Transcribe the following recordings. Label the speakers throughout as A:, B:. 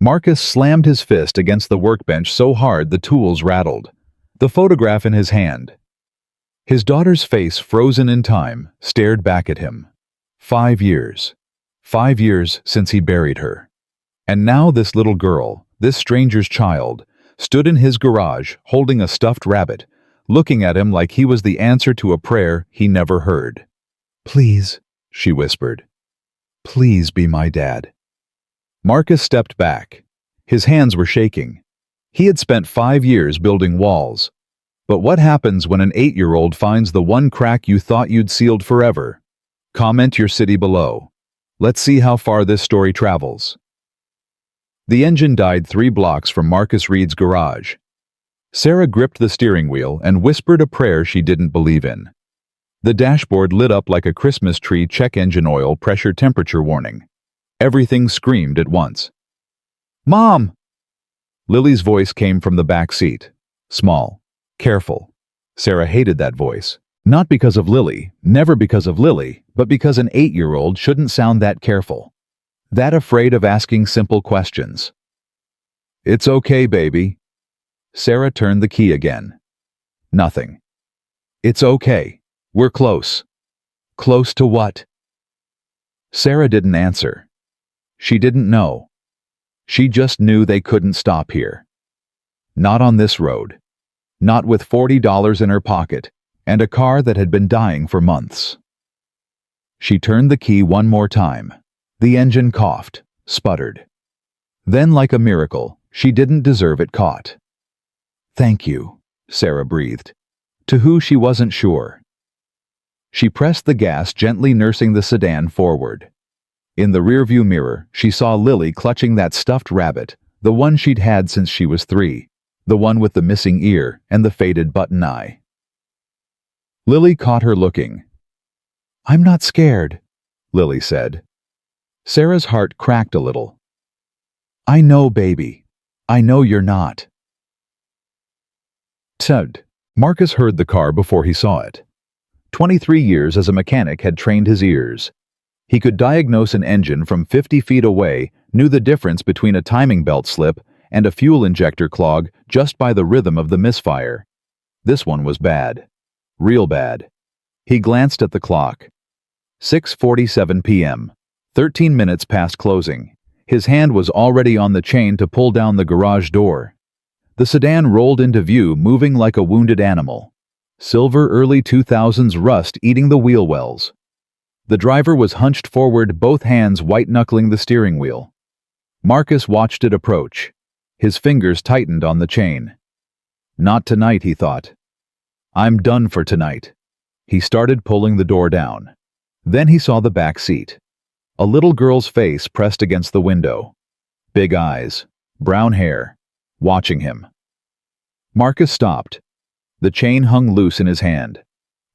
A: Marcus slammed his fist against the workbench so hard the tools rattled. The photograph in his hand. His daughter's face, frozen in time, stared back at him. 5 years. 5 years since he buried her. And now this little girl, this stranger's child, stood in his garage holding a stuffed rabbit, looking at him like he was the answer to a prayer he never heard. "Please," she whispered. "Please be my dad." Marcus stepped back. His hands were shaking. He had spent 5 years building walls. But what happens when an 8-year-old finds the one crack you thought you'd sealed forever? Comment your city below. Let's see how far this story travels. The engine died 3 blocks from Marcus Reed's garage. Sarah gripped the steering wheel and whispered a prayer she didn't believe in. The dashboard lit up like a Christmas tree check engine oil pressure temperature warning. Everything screamed at once. "Mom!" Lily's voice came from the back seat. Small. Careful. Sarah hated that voice. Not because of Lily, never because of Lily, but because an 8-year-old shouldn't sound that careful. That afraid of asking simple questions. "It's okay, baby." Sarah turned the key again. Nothing. "It's okay. We're close." Close to what? Sarah didn't answer. She didn't know. She just knew they couldn't stop here. Not on this road. Not with $40 in her pocket and a car that had been dying for months. She turned the key one more time. The engine coughed, sputtered. Then, like a miracle, she didn't deserve it, caught. "Thank you," Sarah breathed. To who she wasn't sure. She pressed the gas, gently nursing the sedan forward. In the rearview mirror, she saw Lily clutching that stuffed rabbit, the one she'd had since she was 3, the one with the missing ear and the faded button eye. Lily caught her looking. "I'm not scared," Lily said. Sarah's heart cracked a little. "I know, baby. I know you're not." Tud. Marcus heard the car before he saw it. 23 years as a mechanic had trained his ears. He could diagnose an engine from 50 feet away, knew the difference between a timing belt slip and a fuel injector clog just by the rhythm of the misfire. This one was bad. Real bad. He glanced at the clock. 6:47 p.m. 13 minutes past closing. His hand was already on the chain to pull down the garage door. The sedan rolled into view, moving like a wounded animal. Silver early 2000s rust eating the wheel wells. The driver was hunched forward, both hands white-knuckling the steering wheel. Marcus watched it approach. His fingers tightened on the chain. Not tonight, he thought. I'm done for tonight. He started pulling the door down. Then he saw the back seat. A little girl's face pressed against the window. Big eyes, brown hair, watching him. Marcus stopped. The chain hung loose in his hand.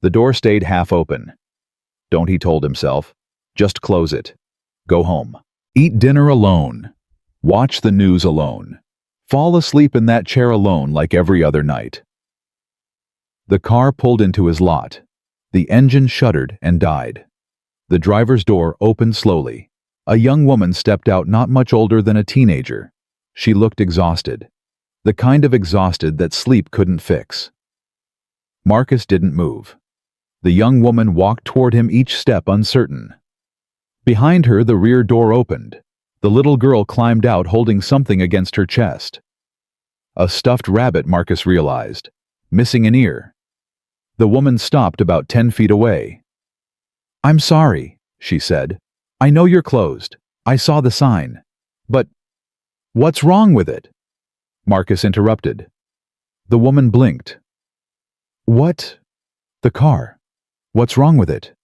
A: The door stayed half open. Don't, he told himself. Just close it. Go home. Eat dinner alone. Watch the news alone. Fall asleep in that chair alone like every other night. The car pulled into his lot. The engine shuddered and died. The driver's door opened slowly. A young woman stepped out, not much older than a teenager. She looked exhausted. The kind of exhausted that sleep couldn't fix. Marcus didn't move. The young woman walked toward him, each step uncertain. Behind her, the rear door opened. The little girl climbed out, holding something against her chest. A stuffed rabbit, Marcus realized, missing an ear. The woman stopped about 10 feet away. I'm sorry, she said. I know you're closed. I saw the sign. But what's wrong with it? Marcus interrupted. The woman blinked. What? The car. What's wrong with it?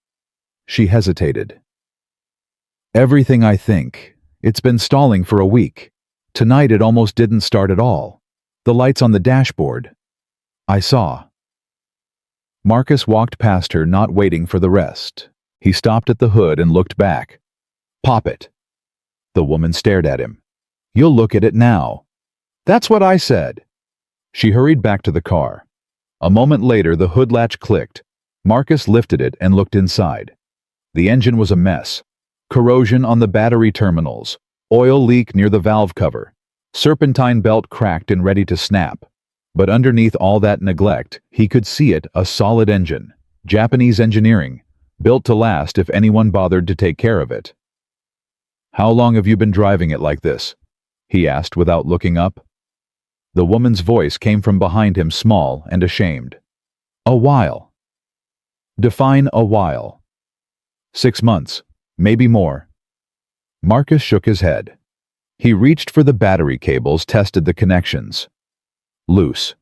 A: She hesitated. Everything, I think. It's been stalling for a week. Tonight it almost didn't start at all. The lights on the dashboard. I saw. Marcus walked past her, not waiting for the rest. He stopped at the hood and looked back. Pop it. The woman stared at him. You'll look at it now. That's what I said. She hurried back to the car. A moment later, the hood latch clicked. Marcus lifted it and looked inside. The engine was a mess. Corrosion on the battery terminals. Oil leak near the valve cover. Serpentine belt cracked and ready to snap. But underneath all that neglect, he could see it, a solid engine. Japanese engineering, built to last if anyone bothered to take care of it. "How long have you been driving it like this?" he asked without looking up. The woman's voice came from behind him, small and ashamed. "A while." "Define a while." "6 months, maybe more." Marcus shook his head. He reached for the battery cables, tested the connections. Loose.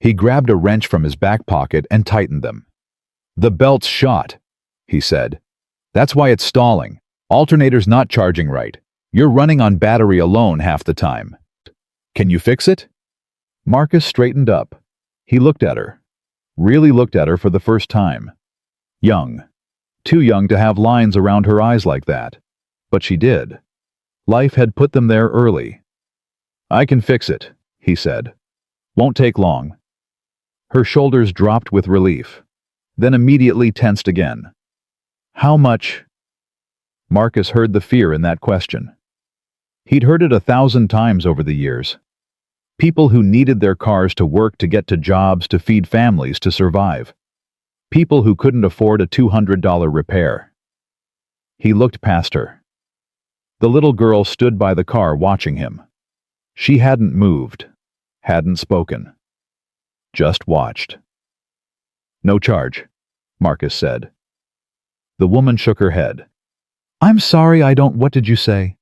A: He grabbed a wrench from his back pocket and tightened them. "The belt's shot," he said. "That's why it's stalling. Alternator's not charging right. You're running on battery alone half the time. Can you fix it?" Marcus straightened up. He looked at her. Really looked at her for the first time. Young. Too young to have lines around her eyes like that. But she did. Life had put them there early. "I can fix it," he said. "Won't take long." Her shoulders dropped with relief, then immediately tensed again. "How much?" Marcus heard the fear in that question. He'd heard it 1,000 times over the years. People who needed their cars to work, to get to jobs, to feed families, to survive. People who couldn't afford a $200 repair. He looked past her. The little girl stood by the car watching him. She hadn't moved, hadn't spoken. Just watched. "No charge," Marcus said. The woman shook her head. "I'm sorry, I don't—" "What did you say?"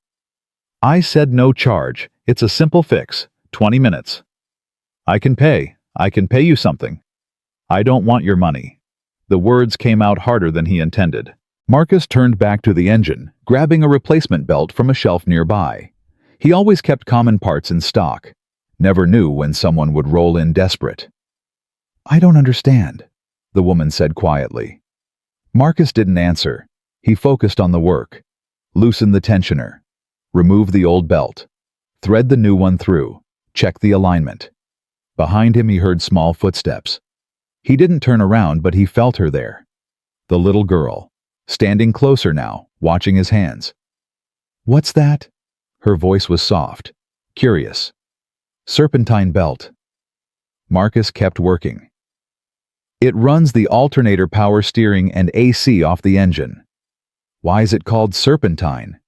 A: "I said no charge. It's a simple fix. 20 minutes. I can pay you something. I don't want your money." The words came out harder than he intended. Marcus turned back to the engine, grabbing a replacement belt from a shelf nearby. He always kept common parts in stock. Never knew when someone would roll in desperate. "I don't understand," the woman said quietly. Marcus didn't answer. He focused on the work. Loosen the tensioner. Remove the old belt. Thread the new one through. Check the alignment. Behind him he heard small footsteps. He didn't turn around, but he felt her there. The little girl, standing closer now, watching his hands. "What's that?" Her voice was soft, curious. "Serpentine belt." Marcus kept working. "It runs the alternator, power steering, and AC off the engine." "Why is it called serpentine?"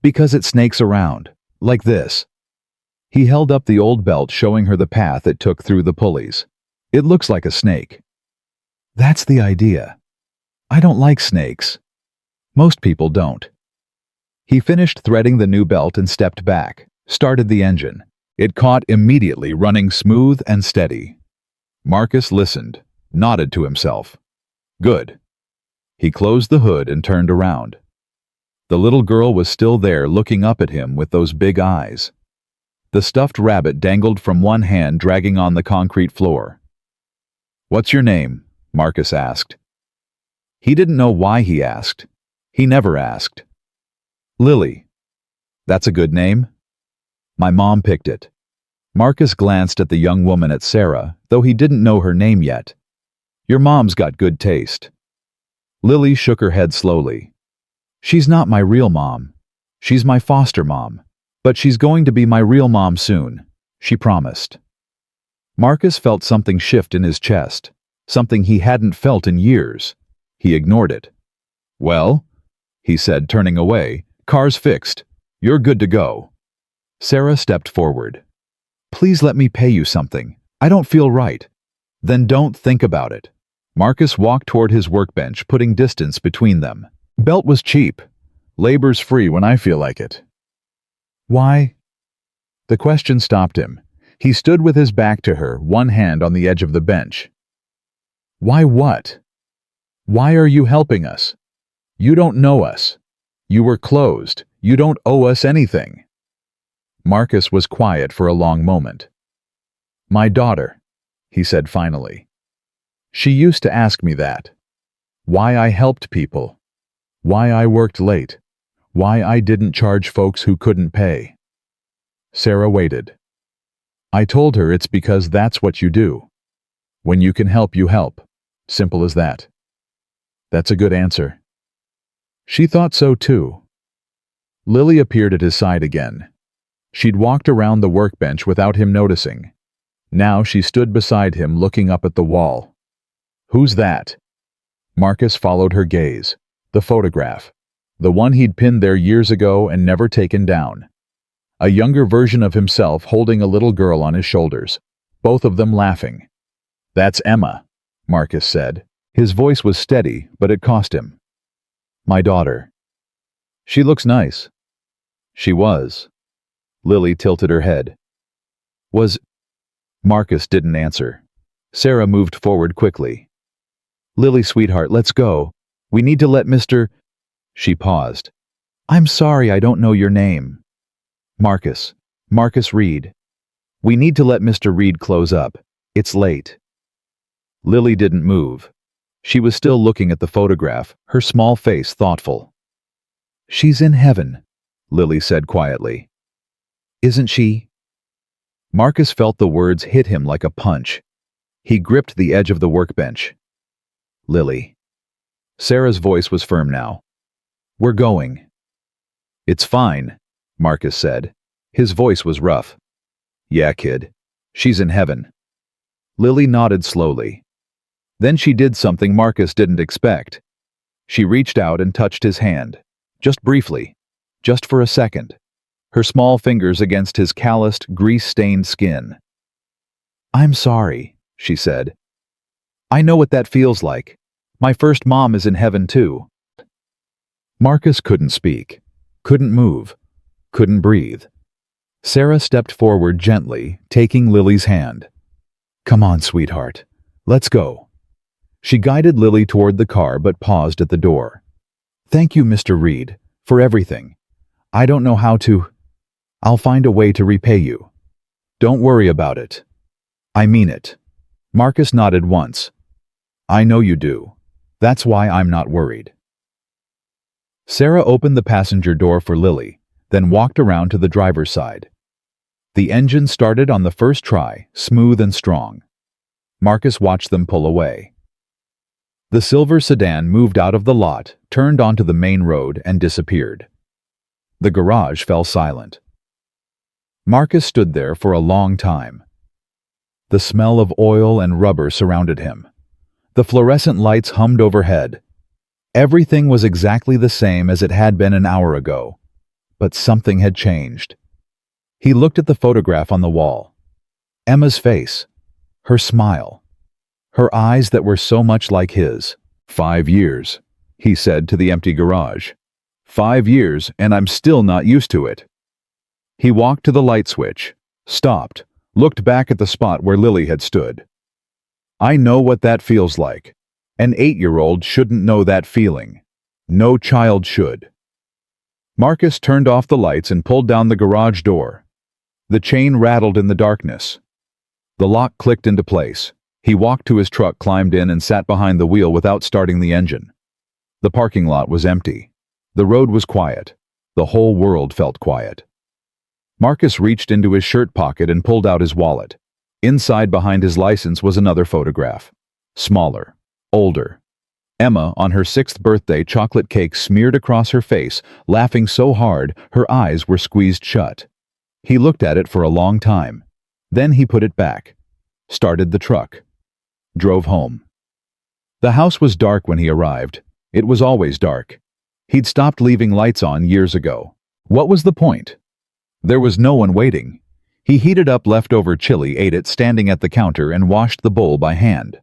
A: "Because it snakes around, like this." He held up the old belt, showing her the path it took through the pulleys. "It looks like a snake." "That's the idea. I don't like snakes. Most people don't." He finished threading the new belt and stepped back, started the engine. It caught immediately, running smooth and steady. Marcus listened, nodded to himself. Good. He closed the hood and turned around. The little girl was still there, looking up at him with those big eyes. The stuffed rabbit dangled from one hand, dragging on the concrete floor. "What's your name?" Marcus asked. He didn't know why he asked. He never asked. "Lily." "That's a good name." "My mom picked it." Marcus glanced at the young woman, at Sarah, though he didn't know her name yet. "Your mom's got good taste." Lily shook her head slowly. "She's not my real mom. She's my foster mom. But she's going to be my real mom soon," she promised. Marcus felt something shift in his chest, something he hadn't felt in years. He ignored it. "Well," he said, turning away, "car's fixed. You're good to go." Sarah stepped forward. "Please let me pay you something. I don't feel right." "Then don't think about it." Marcus walked toward his workbench, putting distance between them. "Belt was cheap. Labor's free when I feel like it." "Why?" The question stopped him. He stood with his back to her, one hand on the edge of the bench. "Why what? Why are you helping us? You don't know us. You were closed. You don't owe us anything." Marcus was quiet for a long moment. "My daughter," he said finally. "She used to ask me that. Why I helped people. Why I worked late. Why I didn't charge folks who couldn't pay." Sarah waited. "I told her it's because that's what you do. When you can help, you help. Simple as that." "That's a good answer." She thought so too. Lily appeared at his side again. She'd walked around the workbench without him noticing. Now she stood beside him looking up at the wall. "Who's that?" Marcus followed her gaze. The photograph. The one he'd pinned there years ago and never taken down. A younger version of himself holding a little girl on his shoulders, both of them laughing. "That's Emma," Marcus said. His voice was steady, but it cost him. "My daughter." "She looks nice." "She was." Lily tilted her head. "Was—" Marcus didn't answer. Sarah moved forward quickly. "Lily, sweetheart, let's go. We need to let Mr.—" She paused. "I'm sorry, I don't know your name." "Marcus. Marcus Reed. We need to let Mr. Reed close up. It's late." Lily didn't move. She was still looking at the photograph, her small face thoughtful. "She's in heaven," Lily said quietly. "Isn't she?" Marcus felt the words hit him like a punch. He gripped the edge of the workbench. "Lily." Sarah's voice was firm now. "We're going." "It's fine," Marcus said. His voice was rough. "Yeah, kid. She's in heaven." Lily nodded slowly. Then she did something Marcus didn't expect. She reached out and touched his hand. Just briefly. Just for a second. Her small fingers against his calloused, grease-stained skin. "I'm sorry," she said. "I know what that feels like. My first mom is in heaven too." Marcus couldn't speak, couldn't move, couldn't breathe. Sarah stepped forward gently, taking Lily's hand. "Come on, sweetheart. Let's go." She guided Lily toward the car but paused at the door. "Thank you, Mr. Reed, for everything. I don't know how to. I'll find a way to repay you. Don't worry about it. I mean it." Marcus nodded once. "I know you do. That's why I'm not worried." Sarah opened the passenger door for Lily, then walked around to the driver's side. The engine started on the first try, smooth and strong. Marcus watched them pull away. The silver sedan moved out of the lot, turned onto the main road, and disappeared. The garage fell silent. Marcus stood there for a long time. The smell of oil and rubber surrounded him. The fluorescent lights hummed overhead. Everything was exactly the same as it had been an hour ago, but something had changed. He looked at the photograph on the wall. Emma's face, her smile, her eyes that were so much like his. "5 years," he said to the empty garage. 5 years, and I'm still not used to it." He walked to the light switch, stopped, looked back at the spot where Lily had stood. "I know what that feels like. An 8-year-old shouldn't know that feeling. No child should." Marcus turned off the lights and pulled down the garage door. The chain rattled in the darkness. The lock clicked into place. He walked to his truck, climbed in, and sat behind the wheel without starting the engine. The parking lot was empty. The road was quiet. The whole world felt quiet. Marcus reached into his shirt pocket and pulled out his wallet. Inside, behind his license, was another photograph. Smaller. Older. Emma, on her 6th birthday, chocolate cake smeared across her face, laughing so hard her eyes were squeezed shut. He looked at it for a long time. Then he put it back. Started the truck. Drove home. The house was dark when he arrived. It was always dark. He'd stopped leaving lights on years ago. What was the point? There was no one waiting. He heated up leftover chili, ate it standing at the counter, and washed the bowl by hand.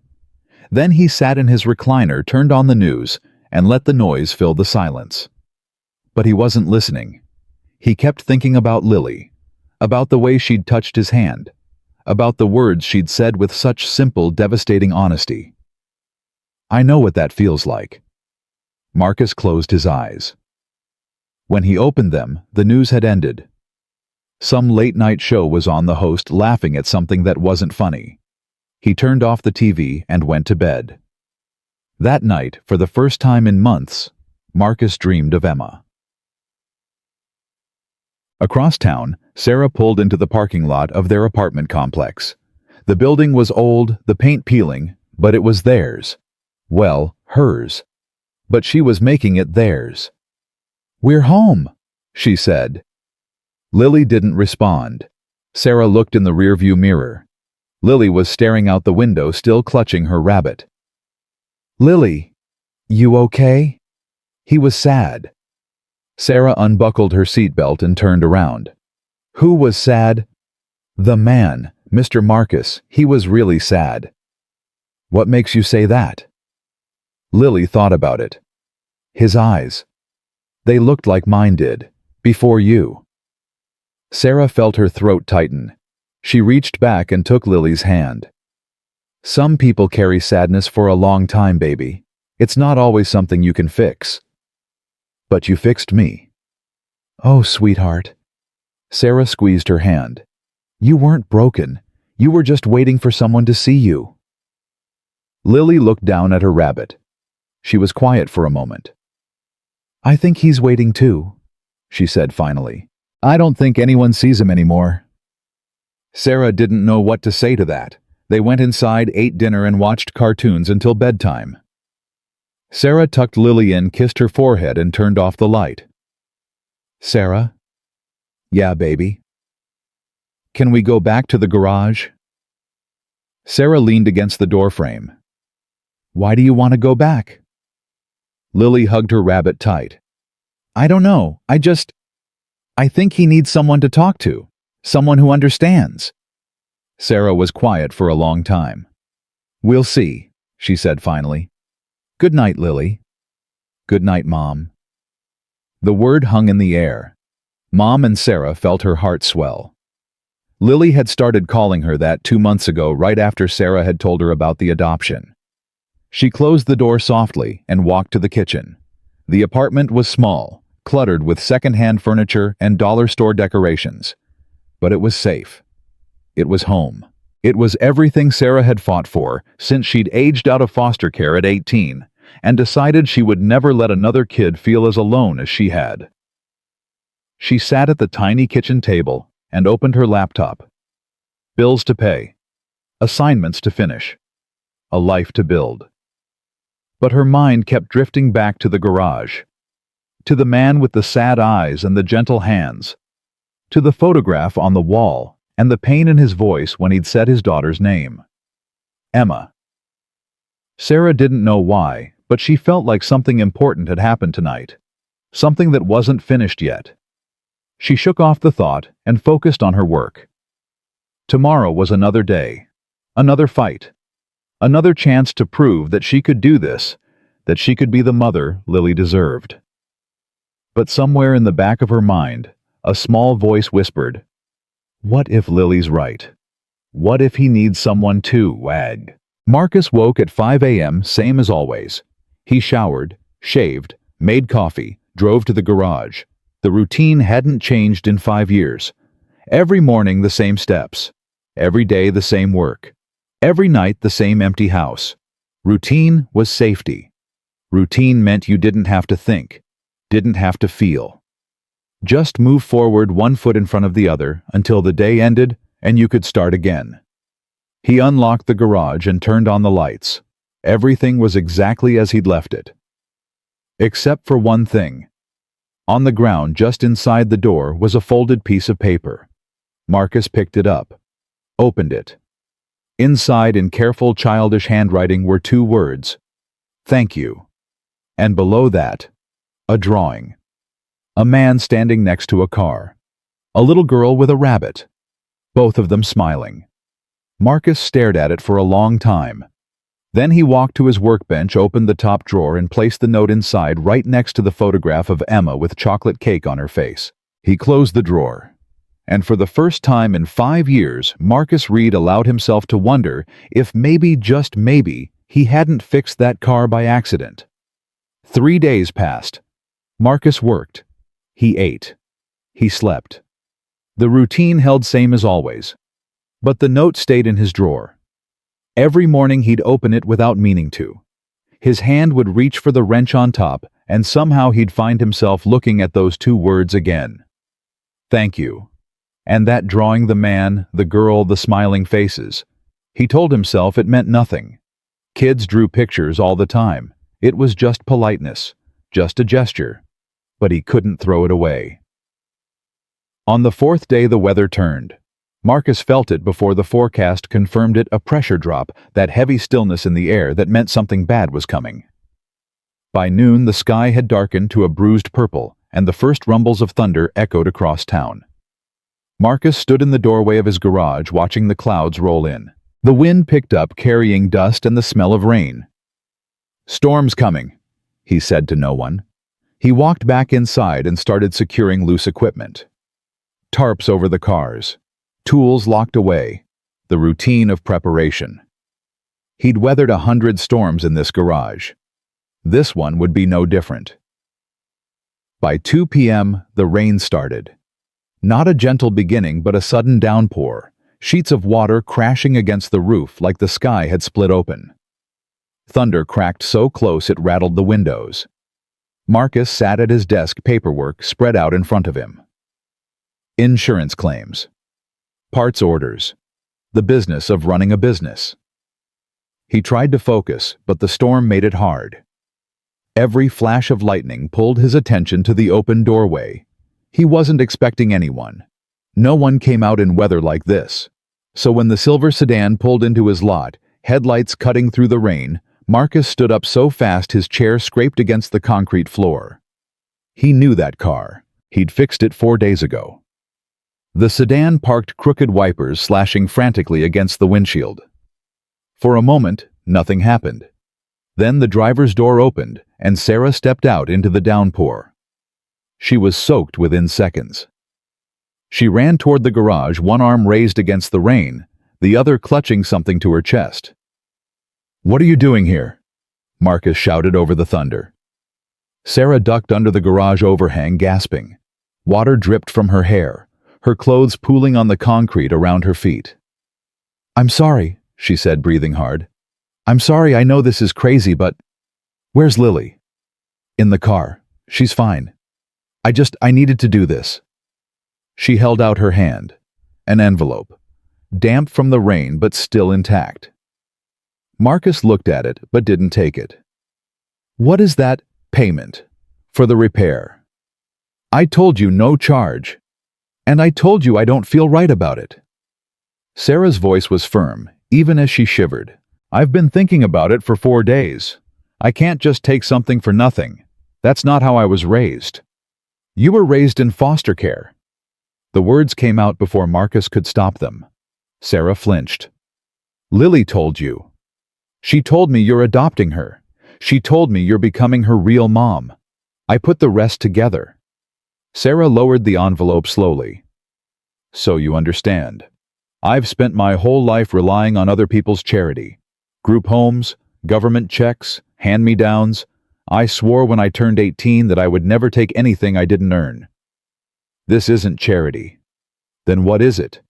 A: Then he sat in his recliner, turned on the news, and let the noise fill the silence. But he wasn't listening. He kept thinking about Lily, about the way she'd touched his hand, about the words she'd said with such simple, devastating honesty. "I know what that feels like." Marcus closed his eyes. When he opened them, the news had ended. Some late-night show was on, the host laughing at something that wasn't funny. He turned off the TV and went to bed. That night, for the first time in months, Marcus dreamed of Emma. Across town, Sarah pulled into the parking lot of their apartment complex. The building was old, the paint peeling, but it was theirs. Well, hers. But she was making it theirs. "We're home," she said. Lily didn't respond. Sarah looked in the rearview mirror. Lily was staring out the window, still clutching her rabbit. "Lily, you okay?" He was sad. Sarah unbuckled her seatbelt and turned around. Who was sad? The man, Mr. Marcus. He was really sad. What makes you say that? Lily thought about it. His eyes. They looked like mine did, before you. Sarah felt her throat tighten. She reached back and took Lily's hand. Some people carry sadness for a long time, baby. It's not always something you can fix. But you fixed me. Oh, sweetheart. Sarah squeezed her hand. You weren't broken. You were just waiting for someone to see you. Lily looked down at her rabbit. She was quiet for a moment. I think he's waiting too, she said finally. I don't think anyone sees him anymore. Sarah didn't know what to say to that. They went inside, ate dinner, and watched cartoons until bedtime. Sarah tucked Lily in, kissed her forehead, and turned off the light. Sarah? Yeah, baby. Can we go back to the garage? Sarah leaned against the doorframe. Why do you want to go back? Lily hugged her rabbit tight. I don't know, I think he needs someone to talk to, someone who understands. Sarah was quiet for a long time. We'll see, she said finally. Good night, Lily. Good night, Mom. The word hung in the air. Mom and Sarah felt her heart swell. Lily had started calling her that 2 months ago, right after Sarah had told her about the adoption. She closed the door softly and walked to the kitchen. The apartment was small, cluttered with second-hand furniture and dollar store decorations. But it was safe. It was home. It was everything Sarah had fought for since she'd aged out of foster care at 18 and decided she would never let another kid feel as alone as she had. She sat at the tiny kitchen table and opened her laptop. Bills to pay. Assignments to finish. A life to build. But her mind kept drifting back to the garage. To the man with the sad eyes and the gentle hands. To the photograph on the wall and the pain in his voice when he'd said his daughter's name. Emma. Sarah didn't know why, but she felt like something important had happened tonight. Something that wasn't finished yet. She shook off the thought and focused on her work. Tomorrow was another day. Another fight. Another chance to prove that she could do this, that she could be the mother Lily deserved. But somewhere in the back of her mind, a small voice whispered, what if Lily's right? What if he needs someone too, wag? Marcus woke at 5 a.m., same as always. He showered, shaved, made coffee, drove to the garage. The routine hadn't changed in 5 years. Every morning the same steps. Every day the same work. Every night the same empty house. Routine was safety. Routine meant you didn't have to think, didn't have to feel. Just move forward 1 foot in front of the other until the day ended and you could start again. He unlocked the garage and turned on the lights. Everything was exactly as he'd left it. Except for one thing. On the ground just inside the door was a folded piece of paper. Marcus picked it up, opened it. Inside, in careful childish handwriting, were 2 words. Thank you. And below that, a drawing. A man standing next to a car. A little girl with a rabbit. Both of them smiling. Marcus stared at it for a long time. Then he walked to his workbench, opened the top drawer, and placed the note inside right next to the photograph of Emma with chocolate cake on her face. He closed the drawer. And for the first time in 5 years, Marcus Reed allowed himself to wonder if maybe, just maybe, he hadn't fixed that car by accident. 3 days passed. Marcus worked. He ate. He slept. The routine held same as always. But the note stayed in his drawer. Every morning he'd open it without meaning to. His hand would reach for the wrench on top, and somehow he'd find himself looking at those 2 words again. Thank you. And that drawing, the man, the girl, the smiling faces. He told himself it meant nothing. Kids drew pictures all the time. It was just politeness, just a gesture. But he couldn't throw it away. On the fourth day the weather turned. Marcus felt it before the forecast confirmed it, a pressure drop, that heavy stillness in the air that meant something bad was coming. By noon the sky had darkened to a bruised purple, and the first rumbles of thunder echoed across town. Marcus stood in the doorway of his garage watching the clouds roll in. The wind picked up, carrying dust and the smell of rain. "Storm's coming," he said to no one. He walked back inside and started securing loose equipment. Tarps over the cars. Tools locked away. The routine of preparation. He'd weathered 100 storms in this garage. This one would be no different. By 2 p.m., the rain started. Not a gentle beginning, but a sudden downpour, sheets of water crashing against the roof like the sky had split open. Thunder cracked so close it rattled the windows. Marcus sat at his desk, paperwork spread out in front of him. Insurance claims. Parts orders. The business of running a business. He tried to focus, but the storm made it hard. Every flash of lightning pulled his attention to the open doorway. He wasn't expecting anyone. No one came out in weather like this. So when the silver sedan pulled into his lot, headlights cutting through the rain, Marcus stood up so fast his chair scraped against the concrete floor. He knew that car. He'd fixed it 4 days ago. The sedan parked, crooked wipers slashing frantically against the windshield. For a moment, nothing happened. Then the driver's door opened, and Sarah stepped out into the downpour. She was soaked within seconds. She ran toward the garage, one arm raised against the rain, the other clutching something to her chest. "What are you doing here?" Marcus shouted over the thunder. Sarah ducked under the garage overhang, gasping. Water dripped from her hair, her clothes pooling on the concrete around her feet. "I'm sorry," she said, breathing hard. "I'm sorry, I know this is crazy, but—" "Where's Lily?" "In the car. She's fine. I needed to do this." She held out her hand. An envelope. Damp from the rain, but still intact. Marcus looked at it, but didn't take it. "What is that?" "Payment. For the repair. I told you no charge. And I told you I don't feel right about it." Sarah's voice was firm, even as she shivered. "I've been thinking about it for 4 days. I can't just take something for nothing. That's not how I was raised." "You were raised in foster care." The words came out before Marcus could stop them. Sarah flinched. "Lily told you. She told me you're adopting her. She told me you're becoming her real mom. I put the rest together." Sarah lowered the envelope slowly. "So you understand. I've spent my whole life relying on other people's charity. Group homes, government checks, hand-me-downs. I swore when I turned 18 that I would never take anything I didn't earn. This isn't charity. Then what is it?"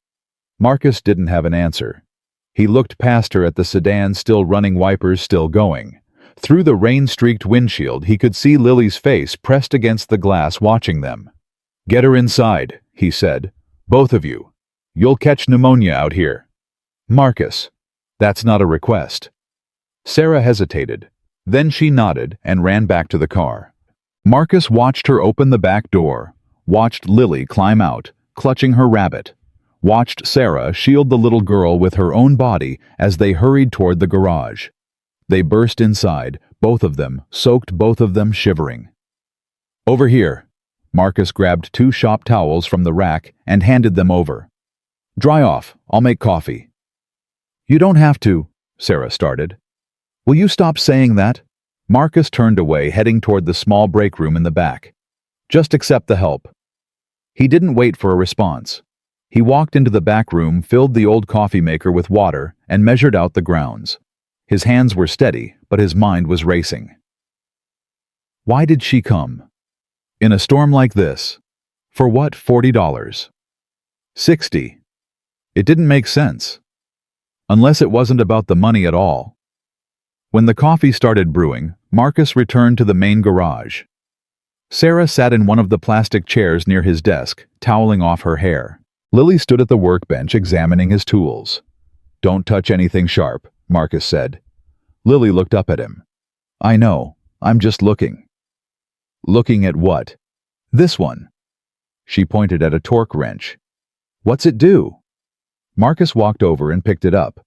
A: Marcus didn't have an answer. He looked past her at the sedan, still running, wipers still going. Through the rain-streaked windshield, he could see Lily's face pressed against the glass, watching them. "Get her inside," he said. "Both of you. You'll catch pneumonia out here." "Marcus, that's not a request." Sarah hesitated. Then she nodded and ran back to the car. Marcus watched her open the back door, watched Lily climb out, clutching her rabbit, watched Sarah shield the little girl with her own body as they hurried toward the garage. They burst inside, both of them, soaked, both of them shivering. "Over here." Marcus grabbed 2 shop towels from the rack and handed them over. "Dry off, I'll make coffee." "You don't have to," Sarah started. "Will you stop saying that?" Marcus turned away, heading toward the small break room in the back. "Just accept the help." He didn't wait for a response. He walked into the back room, filled the old coffee maker with water, and measured out the grounds. His hands were steady, but his mind was racing. Why did she come? In a storm like this? For what, $40? 60. It didn't make sense. Unless it wasn't about the money at all. When the coffee started brewing, Marcus returned to the main garage. Sarah sat in one of the plastic chairs near his desk, toweling off her hair. Lily stood at the workbench examining his tools. "Don't touch anything sharp," Marcus said. Lily looked up at him. "I know, I'm just looking." "Looking at what?" "This one." She pointed at a torque wrench. What's it do? Marcus walked over and picked it up.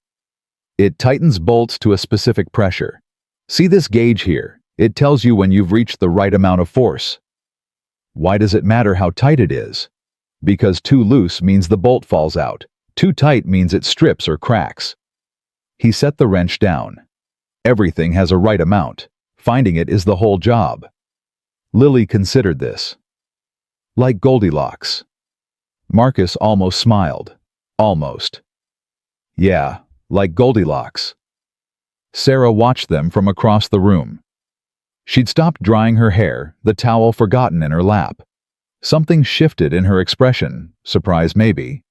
A: It tightens bolts to a specific pressure. See this gauge here? It tells you when you've reached the right amount of force. Why does it matter how tight it is? Because too loose means the bolt falls out. Too tight means it strips or cracks. He set the wrench down. Everything has a right amount. Finding it is the whole job. Lily considered this. Like Goldilocks. Marcus almost smiled. Almost. Yeah, like Goldilocks. Sarah watched them from across the room. She'd stopped drying her hair, the towel forgotten in her lap. Something shifted in her expression, surprise maybe,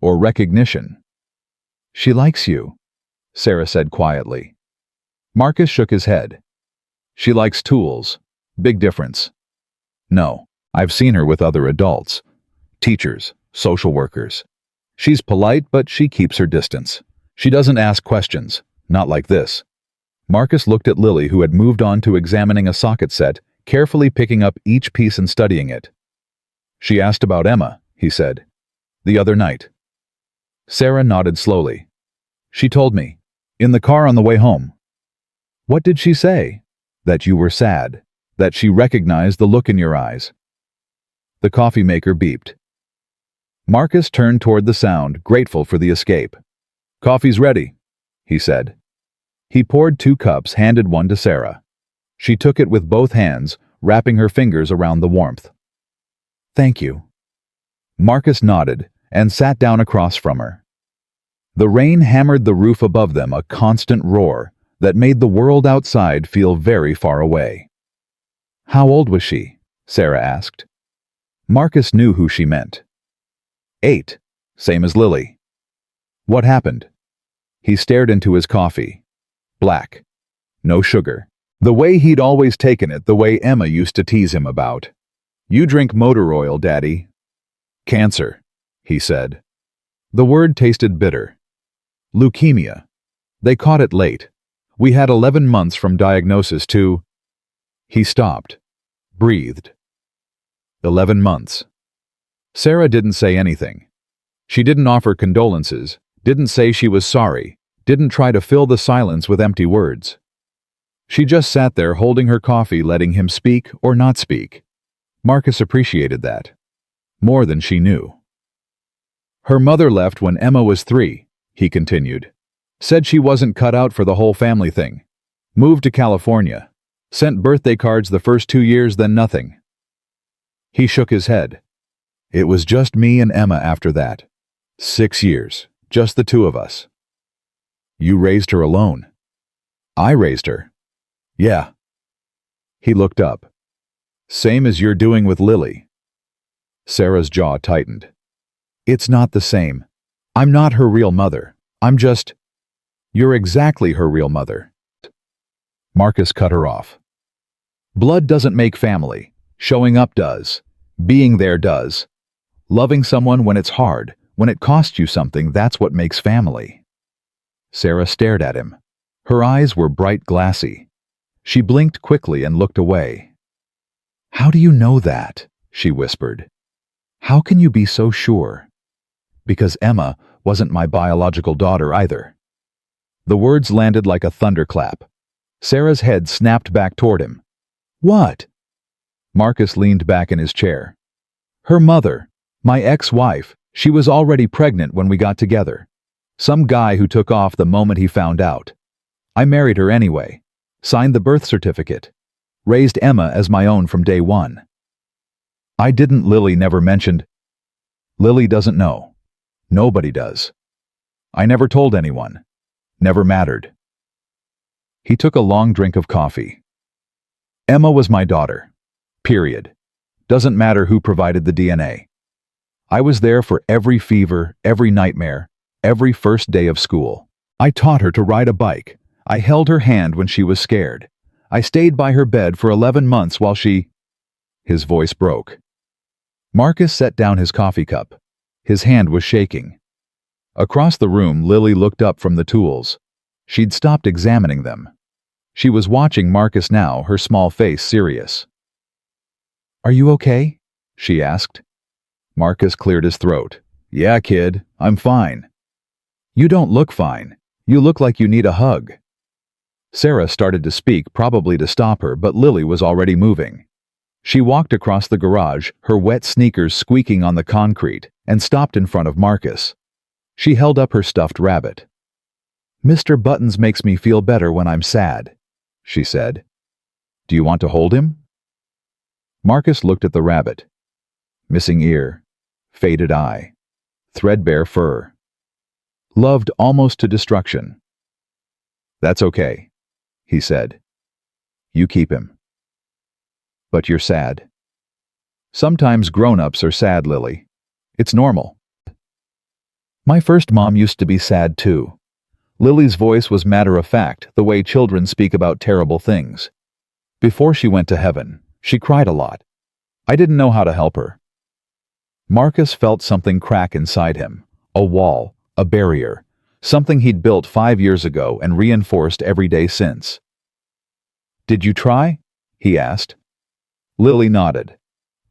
A: or recognition. She likes you, Sarah said quietly. Marcus shook his head. She likes tools. Big difference. No, I've seen her with other adults. Teachers, social workers. She's polite, but she keeps her distance. She doesn't ask questions, not like this. Marcus looked at Lily, who had moved on to examining a socket set, carefully picking up each piece and studying it. She asked about Emma, he said. The other night. Sarah nodded slowly. She told me. In the car on the way home. What did she say? That you were sad. That she recognized the look in your eyes. The coffee maker beeped. Marcus turned toward the sound, grateful for the escape. Coffee's ready, he said. He poured 2 cups, handed one to Sarah. She took it with both hands, wrapping her fingers around the warmth. Thank you. Marcus nodded and sat down across from her. The rain hammered the roof above them, a constant roar that made the world outside feel very far away. How old was she? Sarah asked. Marcus knew who she meant. 8, same as Lily. What happened? He stared into his coffee. Black. No sugar. The way he'd always taken it, the way Emma used to tease him about. You drink motor oil, Daddy. Cancer, he said. The word tasted bitter. Leukemia. They caught it late. We had 11 months from diagnosis to... He stopped. Breathed. 11 months. Sarah didn't say anything. She didn't offer condolences, didn't say she was sorry, didn't try to fill the silence with empty words. She just sat there holding her coffee, letting him speak or not speak. Marcus appreciated that. More than she knew. Her mother left when Emma was 3, he continued. Said she wasn't cut out for the whole family thing. Moved to California. Sent birthday cards the first 2 years, then nothing. He shook his head. It was just me and Emma after that. 6 years. Just the 2 of us. You raised her alone. I raised her. Yeah. He looked up. Same as you're doing with Lily. Sarah's jaw tightened. It's not the same. I'm not her real mother. I'm just... You're exactly her real mother. Marcus cut her off. Blood doesn't make family. Showing up does. Being there does. Loving someone when it's hard, when it costs you something, that's what makes family. Sarah stared at him. Her eyes were bright glassy. She blinked quickly and looked away. How do you know that? She whispered. How can you be so sure? Because Emma wasn't my biological daughter either. The words landed like a thunderclap. Sarah's head snapped back toward him. What? Marcus leaned back in his chair. Her mother, my ex-wife, she was already pregnant when we got together. Some guy who took off the moment he found out. I married her anyway. Signed the birth certificate. Raised Emma as my own from day one. I didn't. Lily never mentioned. Lily doesn't know. Nobody does. I never told anyone. Never mattered. He took a long drink of coffee. Emma was my daughter. Period. Doesn't matter who provided the DNA. I was there for every fever, every nightmare, every first day of school. I taught her to ride a bike. I held her hand when she was scared. I stayed by her bed for 11 months while she... His voice broke. Marcus set down his coffee cup. His hand was shaking. Across the room, Lily looked up from the tools. She'd stopped examining them. She was watching Marcus now, her small face serious. Are you okay? She asked. Marcus cleared his throat. Yeah, kid, I'm fine. You don't look fine. You look like you need a hug. Sarah started to speak, probably to stop her, but Lily was already moving. She walked across the garage, her wet sneakers squeaking on the concrete, and stopped in front of Marcus. She held up her stuffed rabbit. Mr. Buttons makes me feel better when I'm sad, she said. Do you want to hold him? Marcus looked at the rabbit. Missing ear, faded eye, threadbare fur. Loved almost to destruction. That's okay, he said. You keep him. But you're sad. Sometimes grown-ups are sad, Lily. It's normal. My first mom used to be sad too. Lily's voice was matter-of-fact, the way children speak about terrible things. Before she went to heaven, she cried a lot. I didn't know how to help her. Marcus felt something crack inside him. A wall, a barrier, something he'd built 5 years ago and reinforced every day since. Did you try? He asked. Lily nodded.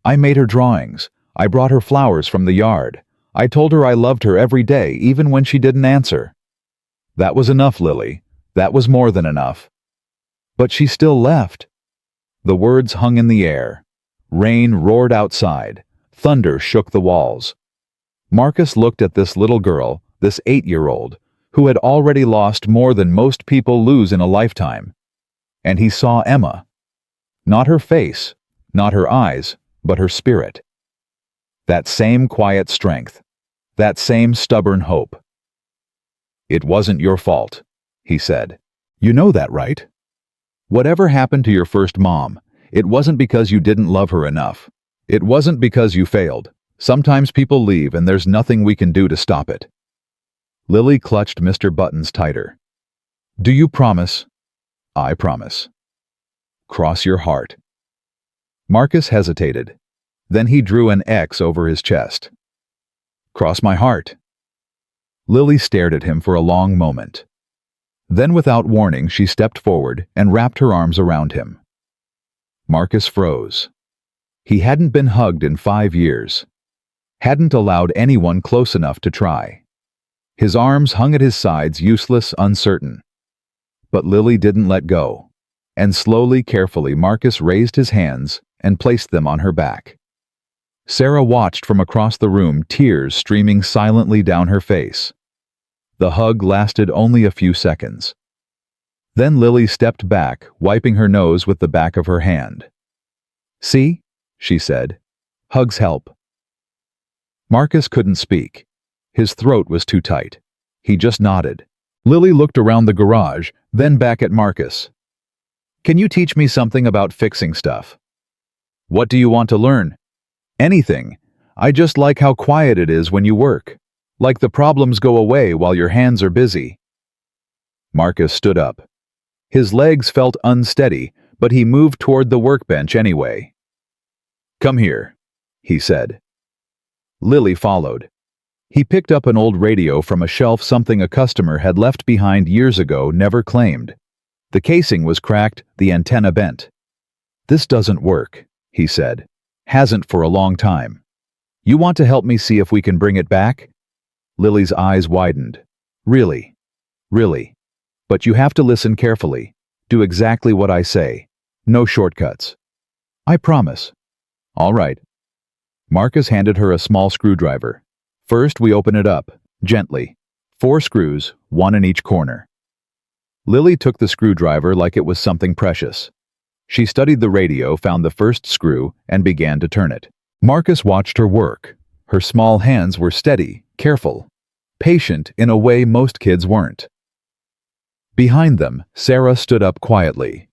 A: I made her drawings. I brought her flowers from the yard. I told her I loved her every day, even when she didn't answer. That was enough, Lily. That was more than enough. But she still left. The words hung in the air. Rain roared outside. Thunder shook the walls. Marcus looked at this little girl, this 8-year-old, who had already lost more than most people lose in a lifetime. And he saw Emma. Not her face, not her eyes, but her spirit. That same quiet strength. That same stubborn hope. It wasn't your fault, he said. You know that, right? Whatever happened to your first mom, it wasn't because you didn't love her enough. It wasn't because you failed. Sometimes people leave and there's nothing we can do to stop it. Lily clutched Mr. Buttons tighter. Do you promise? I promise. Cross your heart. Marcus hesitated. Then he drew an X over his chest. Cross my heart. Lily stared at him for a long moment. Then without warning she stepped forward and wrapped her arms around him. Marcus froze. He hadn't been hugged in 5 years. Hadn't allowed anyone close enough to try. His arms hung at his sides, useless, uncertain. But Lily didn't let go. And slowly, carefully, Marcus raised his hands and placed them on her back. Sarah watched from across the room, tears streaming silently down her face. The hug lasted only a few seconds. Then Lily stepped back, wiping her nose with the back of her hand. See? She said. Hugs help. Marcus couldn't speak. His throat was too tight. He just nodded. Lily looked around the garage, then back at Marcus. Can you teach me something about fixing stuff? What do you want to learn? Anything. I just like how quiet it is when you work. Like the problems go away while your hands are busy. Marcus stood up. His legs felt unsteady, but he moved toward the workbench anyway. Come here, he said. Lily followed. He picked up an old radio from a shelf, something a customer had left behind years ago, never claimed. The casing was cracked, the antenna bent. This doesn't work, he said. Hasn't for a long time. You want to help me see if we can bring it back? Lily's eyes widened. Really? Really? But you have to listen carefully. Do exactly what I say. No shortcuts. I promise. All right. Marcus handed her a small screwdriver. First, we open it up, gently. 4 screws, 1 in each corner. Lily took the screwdriver like it was something precious. She studied the radio, found the first screw, and began to turn it. Marcus watched her work. Her small hands were steady, careful, patient in a way most kids weren't. Behind them, Sarah stood up quietly.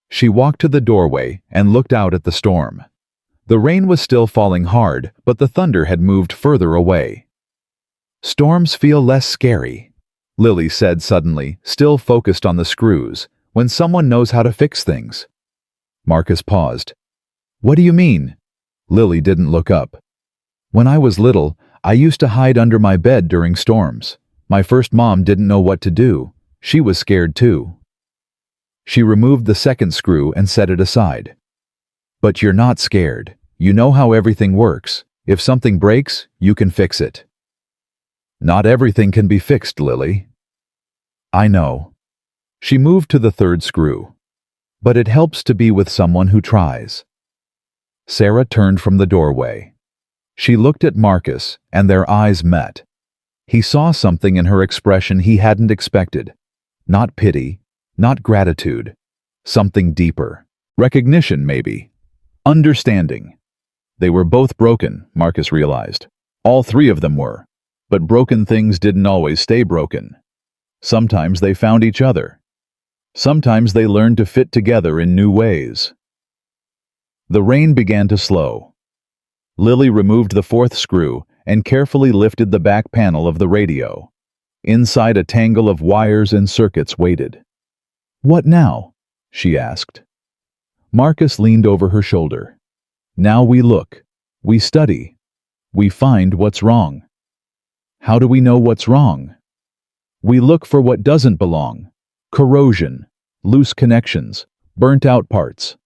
A: She walked to the doorway and looked out at the storm. The rain was still falling hard, but the thunder had moved further away. Storms feel less scary, Lily said suddenly, still focused on the screws, when someone knows how to fix things. Marcus paused. What do you mean? Lily didn't look up. When I was little, I used to hide under my bed during storms. My first mom didn't know what to do. She was scared too. She removed the second screw and set it aside. But you're not scared. You know how everything works. If something breaks, you can fix it. Not everything can be fixed, Lily. I know. She moved to the third screw. But it helps to be with someone who tries. Sarah turned from the doorway. She looked at Marcus, and their eyes met. He saw something in her expression he hadn't expected. Not pity, not gratitude. Something deeper. Recognition, maybe. Understanding. They were both broken, Marcus realized. All three of them were. But broken things didn't always stay broken. Sometimes they found each other. Sometimes they learned to fit together in new ways. The rain began to slow. Lily removed the fourth screw and carefully lifted the back panel of the radio. Inside, a tangle of wires and circuits waited. "What now?" she asked. Marcus leaned over her shoulder. "Now we look. We study. We find what's wrong." "How do we know what's wrong?" "We look for what doesn't belong. Corrosion, loose connections, burnt-out parts."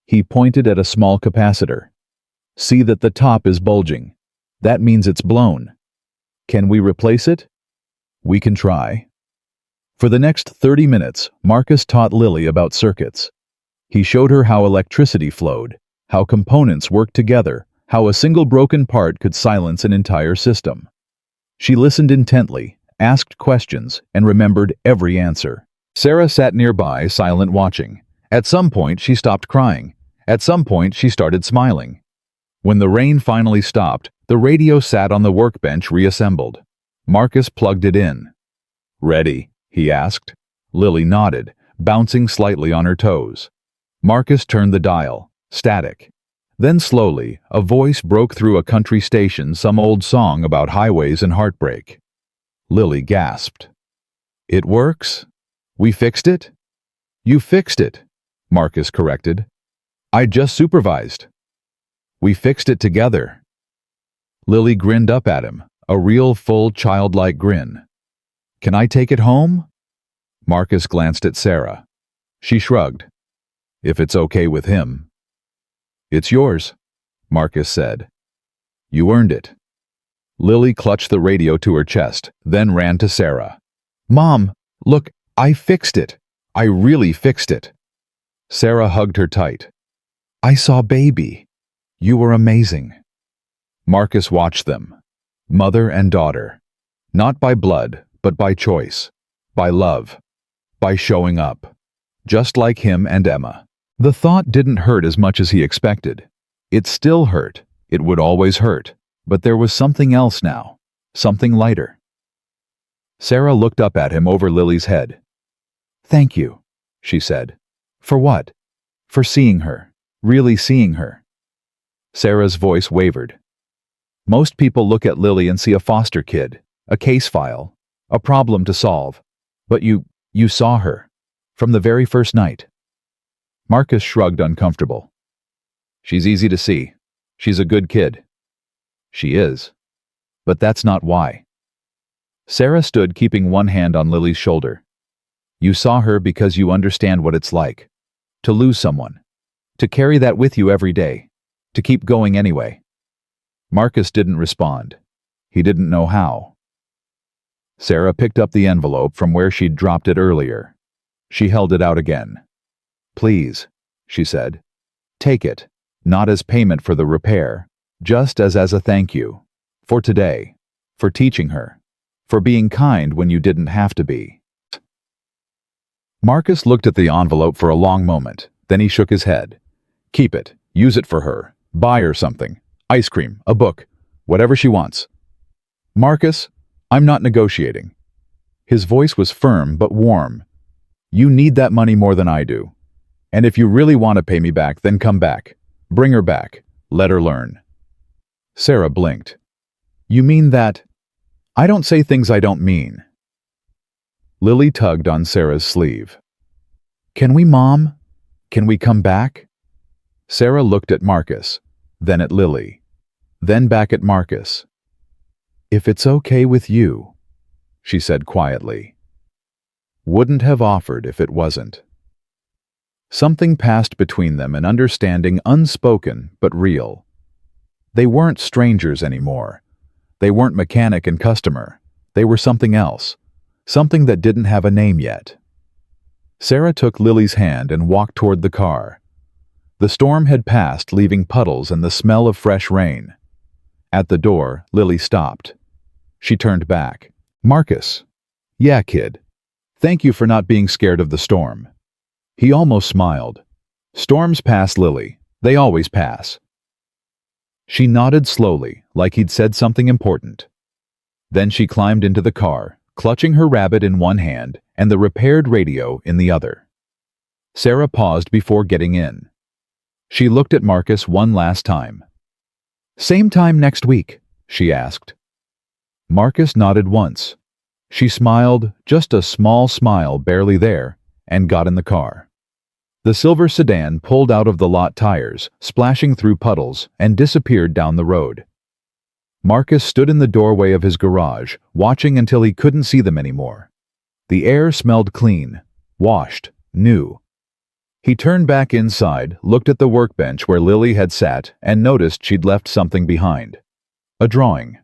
A: He pointed at a small capacitor. "See that the top is bulging. That means it's blown. Can we replace it?" "We can try." For the next 30 minutes, Marcus taught Lily about circuits. He showed her how electricity flowed, how components worked together, how a single broken part could silence an entire system. She listened intently, asked questions, and remembered every answer. Sarah sat nearby, silent, watching. At some point, she stopped crying. At some point, she started smiling. When the rain finally stopped, the radio sat on the workbench reassembled. Marcus plugged it in. "Ready?" he asked. Lily nodded, bouncing slightly on her toes. Marcus turned the dial. Static. Then slowly, a voice broke through a country station, some old song about highways and heartbreak. Lily gasped. "It works? We fixed it?" "You fixed it," Marcus corrected. "I just supervised." "We fixed it together." Lily grinned up at him, a real full childlike grin. "Can I take it home?" Marcus glanced at Sarah. She shrugged. "If it's okay with him." "It's yours," Marcus said. "You earned it." Lily clutched the radio to her chest, then ran to Sarah. "Mom, look, I fixed it. I really fixed it." Sarah hugged her tight. "I saw baby. You were amazing." Marcus watched them. Mother and daughter. Not by blood, but by choice. By love. By showing up. Just like him and Emma. The thought didn't hurt as much as he expected. It still hurt. It would always hurt. But there was something else now. Something lighter. Sarah looked up at him over Lily's head. "Thank you," she said. "For what?" "For seeing her. Really seeing her." Sarah's voice wavered. "Most people look at Lily and see a foster kid, a case file, a problem to solve. But you saw her. From the very first night." Marcus shrugged, uncomfortable. "She's easy to see. She's a good kid." "She is. But that's not why." Sarah stood, keeping one hand on Lily's shoulder. "You saw her because you understand what it's like. To lose someone. To carry that with you every day. To keep going anyway." Marcus didn't respond. He didn't know how. Sarah picked up the envelope from where she'd dropped it earlier. She held it out again. "Please," she said. "Take it, not as payment for the repair, just as a thank you. For today. For teaching her. For being kind when you didn't have to be." Marcus looked at the envelope for a long moment, then he shook his head. "Keep it. Use it for her. Buy her something. Ice cream, a book, whatever she wants." "Marcus, I'm not negotiating." His voice was firm but warm. "You need that money more than I do. And if you really want to pay me back, then come back. Bring her back. Let her learn." Sarah blinked. "You mean that?" "I don't say things I don't mean." Lily tugged on Sarah's sleeve. "Can we, Mom? Can we come back?" Sarah looked at Marcus, then at Lily, then back at Marcus. "If it's okay with you," she said quietly. Wouldn't have offered if it wasn't. Something passed between them, an understanding unspoken but real. They weren't strangers anymore. They weren't mechanic and customer. They were something else, something that didn't have a name yet. Sarah took Lily's hand and walked toward the car. The storm had passed, leaving puddles and the smell of fresh rain. At the door, Lily stopped. She turned back. "Marcus." "Yeah, kid. Thank you for not being scared of the storm." He almost smiled. "Storms pass, Lily. They always pass." She nodded slowly, like he'd said something important. Then she climbed into the car, clutching her rabbit in one hand and the repaired radio in the other. Sarah paused before getting in. She looked at Marcus one last time. "Same time next week?" she asked. Marcus nodded once. She smiled, just a small smile barely there, and got in the car. The silver sedan pulled out of the lot tires, splashing through puddles, and disappeared down the road. Marcus stood in the doorway of his garage, watching until he couldn't see them anymore. The air smelled clean, washed, new. He turned back inside, looked at the workbench where Lily had sat, and noticed she'd left something behind. A drawing.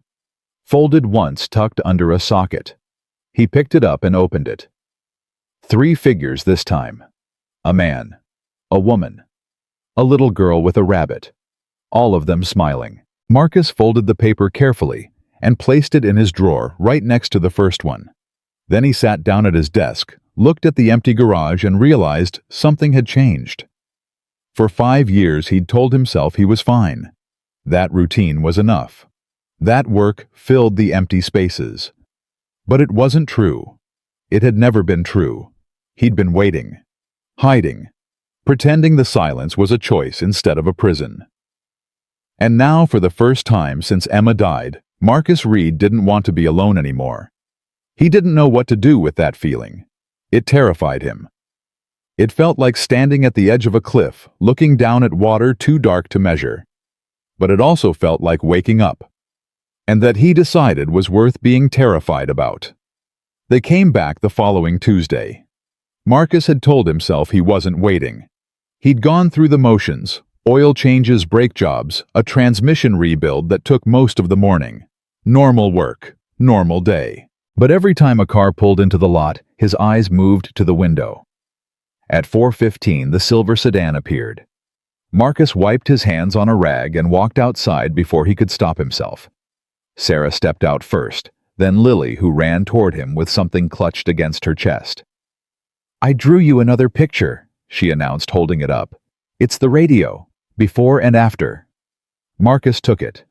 A: Folded once, tucked under a socket. He picked it up and opened it. 3 figures this time. A man. A woman. A little girl with a rabbit. All of them smiling. Marcus folded the paper carefully and placed it in his drawer right next to the first one. Then he sat down at his desk, looked at the empty garage, and realized something had changed. For 5 years he'd told himself he was fine. That routine was enough. That work filled the empty spaces. But it wasn't true. It had never been true. He'd been waiting, hiding, pretending the silence was a choice instead of a prison. And now, for the first time since Emma died, Marcus Reed didn't want to be alone anymore. He didn't know what to do with that feeling. It terrified him. It felt like standing at the edge of a cliff, looking down at water too dark to measure. But it also felt like waking up. And that he decided was worth being terrified about. They came back the following Tuesday. Marcus had told himself he wasn't waiting. He'd gone through the motions, oil changes, brake jobs, a transmission rebuild that took most of the morning. Normal work, normal day. But every time a car pulled into the lot, his eyes moved to the window. At 4:15, the silver sedan appeared. Marcus wiped his hands on a rag and walked outside before he could stop himself. Sarah stepped out first, then Lily, who ran toward him with something clutched against her chest. "I drew you another picture," she announced, holding it up. "It's the radio, before and after." Marcus took it.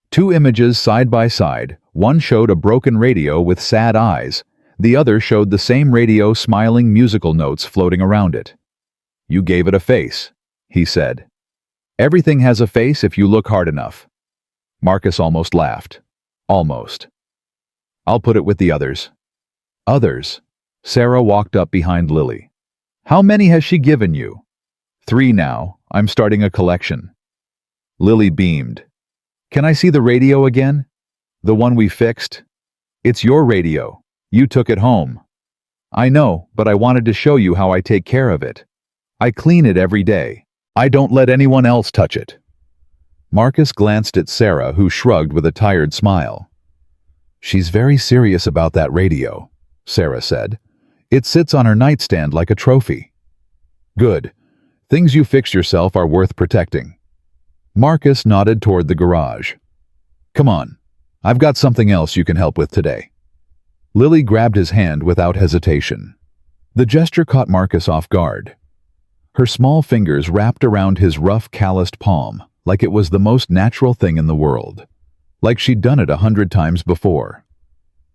A: 2 images side by side. One showed a broken radio with sad eyes. The other showed the same radio, smiling, musical notes floating around it. "You gave it a face," he said. "Everything has a face if you look hard enough." Marcus almost laughed. Almost. "I'll put it with the others." "Others?" Sarah walked up behind Lily. "How many has she given you?" 3 now. I'm starting a collection." Lily beamed. "Can I see the radio again? The one we fixed?" "It's your radio. You took it home." "I know, but I wanted to show you how I take care of it. I clean it every day. I don't let anyone else touch it." Marcus glanced at Sarah, who shrugged with a tired smile. "She's very serious about that radio," Sarah said. "It sits on her nightstand like a trophy." "Good. Things you fix yourself are worth protecting." Marcus nodded toward the garage. "Come on. I've got something else you can help with today." Lily grabbed his hand without hesitation. The gesture caught Marcus off guard. Her small fingers wrapped around his rough, calloused palm, like it was the most natural thing in the world. Like she'd done it 100 times before.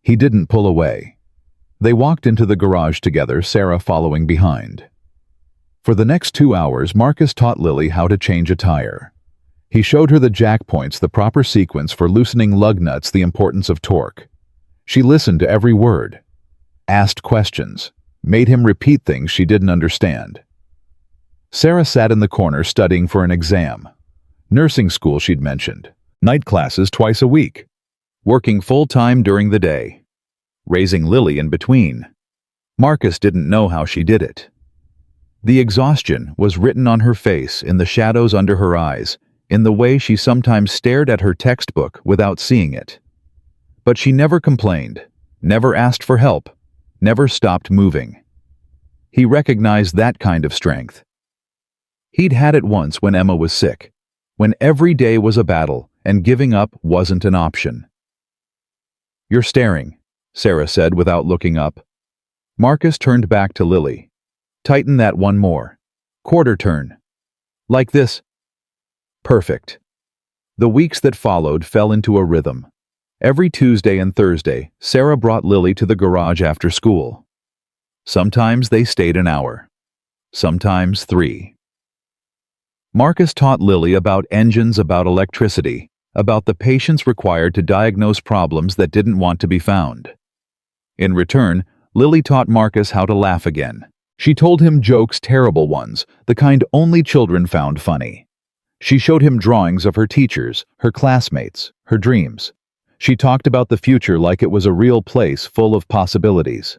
A: He didn't pull away. They walked into the garage together, Sarah following behind. For the next 2 hours, Marcus taught Lily how to change a tire. He showed her the jack points, the proper sequence for loosening lug nuts, the importance of torque. She listened to every word, asked questions, made him repeat things she didn't understand. Sarah sat in the corner studying for an exam. Nursing school, she'd mentioned. Night classes twice a week. Working full-time during the day. Raising Lily in between. Marcus didn't know how she did it. The exhaustion was written on her face, in the shadows under her eyes, in the way she sometimes stared at her textbook without seeing it. But she never complained, never asked for help, never stopped moving. He recognized that kind of strength. He'd had it once when Emma was sick, when every day was a battle and giving up wasn't an option. "You're staring," Sarah said without looking up. Marcus turned back to Lily. "Tighten that one more. Quarter turn. Like this." Perfect. The weeks that followed fell into a rhythm. Every Tuesday and Thursday, Sarah brought Lily to the garage after school. Sometimes they stayed an hour. Sometimes 3. Marcus taught Lily about engines, about electricity, about the patience required to diagnose problems that didn't want to be found. In return, Lily taught Marcus how to laugh again. She told him jokes, terrible ones, the kind only children found funny. She showed him drawings of her teachers, her classmates, her dreams. She talked about the future like it was a real place full of possibilities.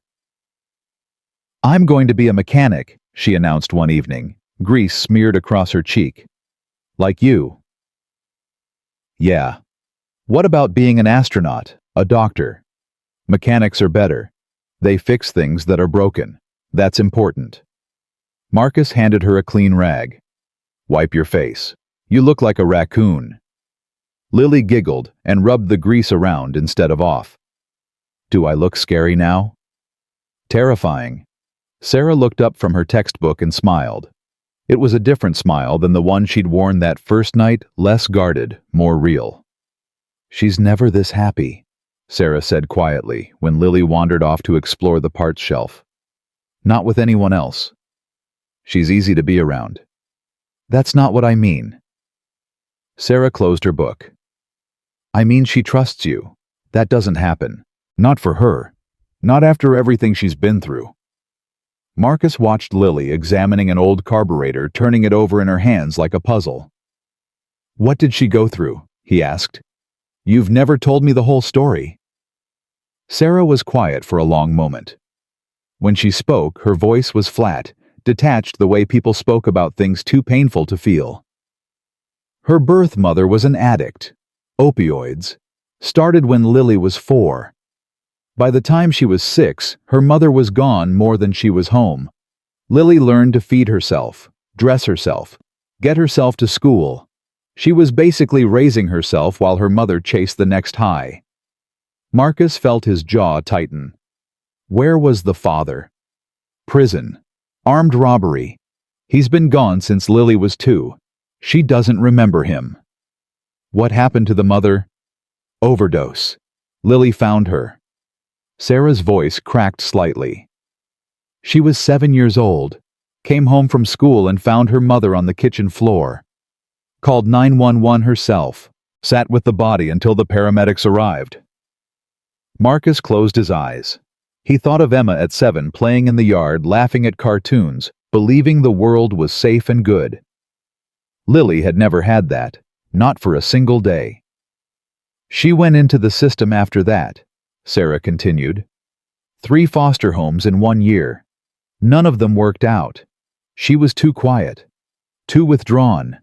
A: "I'm going to be a mechanic," she announced one evening, grease smeared across her cheek. "Like you." "Yeah. What about being an astronaut, a doctor? Mechanics are better. They fix things that are broken. That's important." Marcus handed her a clean rag. "Wipe your face. You look like a raccoon." Lily giggled and rubbed the grease around instead of off. "Do I look scary now?" "Terrifying." Sarah looked up from her textbook and smiled. It was a different smile than the one she'd worn that first night, less guarded, more real. "She's never this happy," Sarah said quietly when Lily wandered off to explore the parts shelf. "Not with anyone else. She's easy to be around." "That's not what I mean." Sarah closed her book. "I mean she trusts you. That doesn't happen. Not for her. Not after everything she's been through." Marcus watched Lily examining an old carburetor, turning it over in her hands like a puzzle. "What did she go through?" he asked. "You've never told me the whole story." Sarah was quiet for a long moment. When she spoke, her voice was flat, detached the way people spoke about things too painful to feel. Her birth mother was an addict. Opioids. Started when Lily was 4. By the time she was 6, her mother was gone more than she was home. Lily learned to feed herself, dress herself, get herself to school. She was basically raising herself while her mother chased the next high. Marcus felt his jaw tighten. Where was the father? Prison. Armed robbery. He's been gone since Lily was 2. She doesn't remember him. What happened to the mother? Overdose. Lily found her. Sarah's voice cracked slightly. She was 7 years old, came home from school and found her mother on the kitchen floor. Called 911 herself, sat with the body until the paramedics arrived. Marcus closed his eyes. He thought of Emma at 7 playing in the yard, laughing at cartoons, believing the world was safe and good. Lily had never had that, not for a single day. She went into the system after that, Sarah continued. 3 foster homes in 1 year. None of them worked out. She was too quiet, too withdrawn.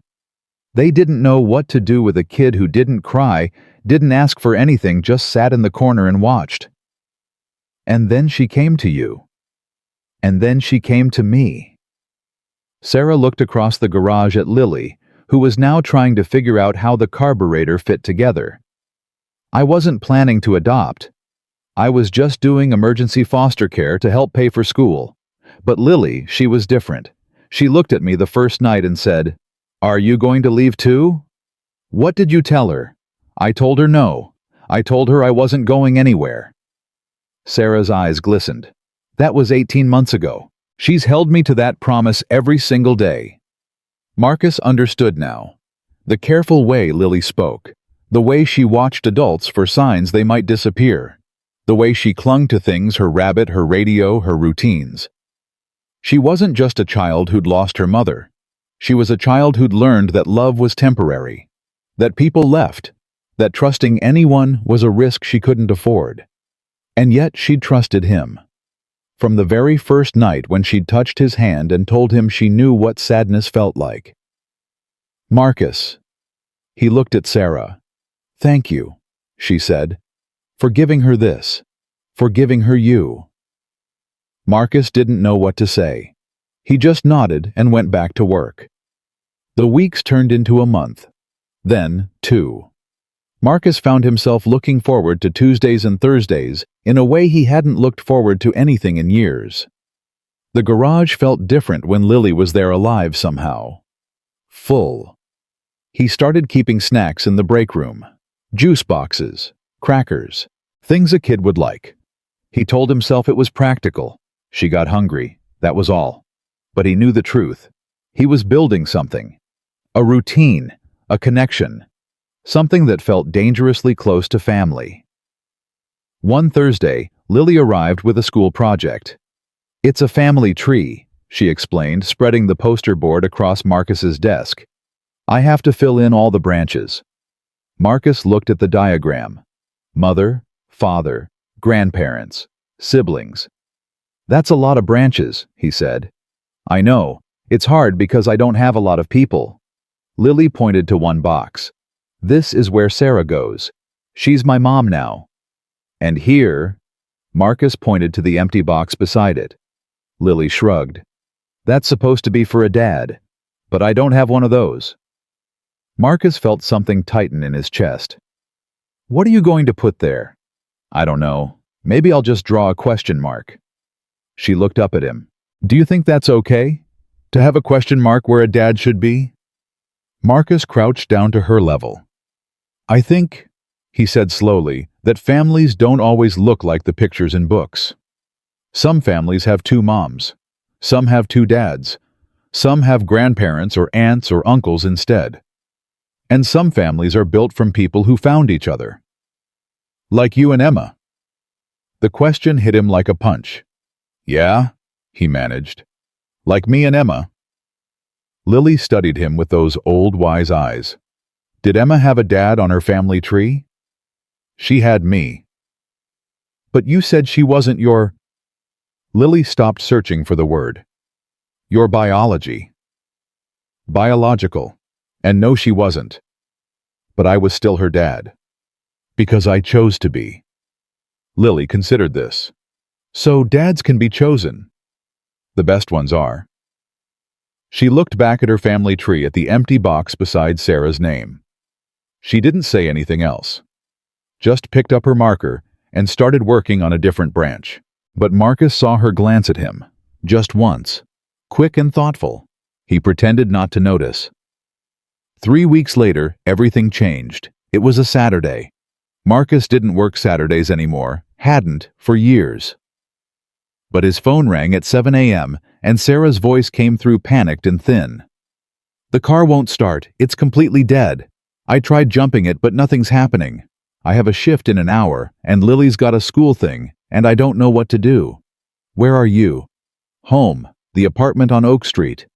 A: They didn't know what to do with a kid who didn't cry, didn't ask for anything, just sat in the corner and watched. And then she came to you. And then she came to me. Sarah looked across the garage at Lily, who was now trying to figure out how the carburetor fit together. I wasn't planning to adopt. I was just doing emergency foster care to help pay for school. But Lily, she was different. She looked at me the first night and said, "Are you going to leave too?" "What did you tell her?" I told her no. I told her I wasn't going anywhere. Sarah's eyes glistened. That was 18 months ago. She's held me to that promise every single day. Marcus understood now. The careful way Lily spoke. The way she watched adults for signs they might disappear. The way she clung to things, her rabbit, her radio, her routines. She wasn't just a child who'd lost her mother. She was a child who'd learned that love was temporary. That people left. That trusting anyone was a risk she couldn't afford. And yet she'd trusted him. From the very first night when she'd touched his hand and told him she knew what sadness felt like. "Marcus," He looked at Sarah. "Thank you," she said, "for giving her this, for giving her you." Marcus didn't know what to say. He just nodded and went back to work. The weeks turned into a month. Then, 2. Marcus found himself looking forward to Tuesdays and Thursdays in a way he hadn't looked forward to anything in years. The garage felt different when Lily was there alive somehow. Full. He started keeping snacks in the break room. Juice boxes, crackers, things a kid would like. He told himself it was practical. She got hungry, that was all. But he knew the truth. He was building something. A routine, a connection. Something that felt dangerously close to family. One Thursday, Lily arrived with a school project. "It's a family tree," she explained, spreading the poster board across Marcus's desk. "I have to fill in all the branches." Marcus looked at the diagram. Mother, father, grandparents, siblings. "That's a lot of branches," he said. "I know. It's hard because I don't have a lot of people." Lily pointed to one box. "This is where Sarah goes. She's my mom now." "And here," Marcus pointed to the empty box beside it. Lily shrugged. "That's supposed to be for a dad, but I don't have one of those." Marcus felt something tighten in his chest. "What are you going to put there?" "I don't know. Maybe I'll just draw a question mark." She looked up at him. "Do you think that's okay? To have a question mark where a dad should be?" Marcus crouched down to her level. "I think," he said slowly, "that families don't always look like the pictures in books. Some families have 2 moms. Some have 2 dads. Some have grandparents or aunts or uncles instead. And some families are built from people who found each other. Like you and Emma." The question hit him like a punch. "Yeah?" he managed. "Like me and Emma?" Lily studied him with those old wise eyes. "Did Emma have a dad on her family tree?" "She had me." "But you said she wasn't your—" Lily stopped searching for the word. "Your biology." "Biological. And no, she wasn't. But I was still her dad. Because I chose to be." Lily considered this. "So dads can be chosen." "The best ones are." She looked back at her family tree at the empty box beside Sarah's name. She didn't say anything else. Just picked up her marker and started working on a different branch. But Marcus saw her glance at him. Just once. Quick and thoughtful. He pretended not to notice. 3 weeks later, everything changed. It was a Saturday. Marcus didn't work Saturdays anymore. Hadn't for years. But his phone rang at 7 a.m., and Sarah's voice came through panicked and thin. "The car won't start. It's completely dead. I tried jumping it, but nothing's happening. I have a shift in an hour, and Lily's got a school thing, and I don't know what to do. Where are you?" "Home, the apartment on Oak Street."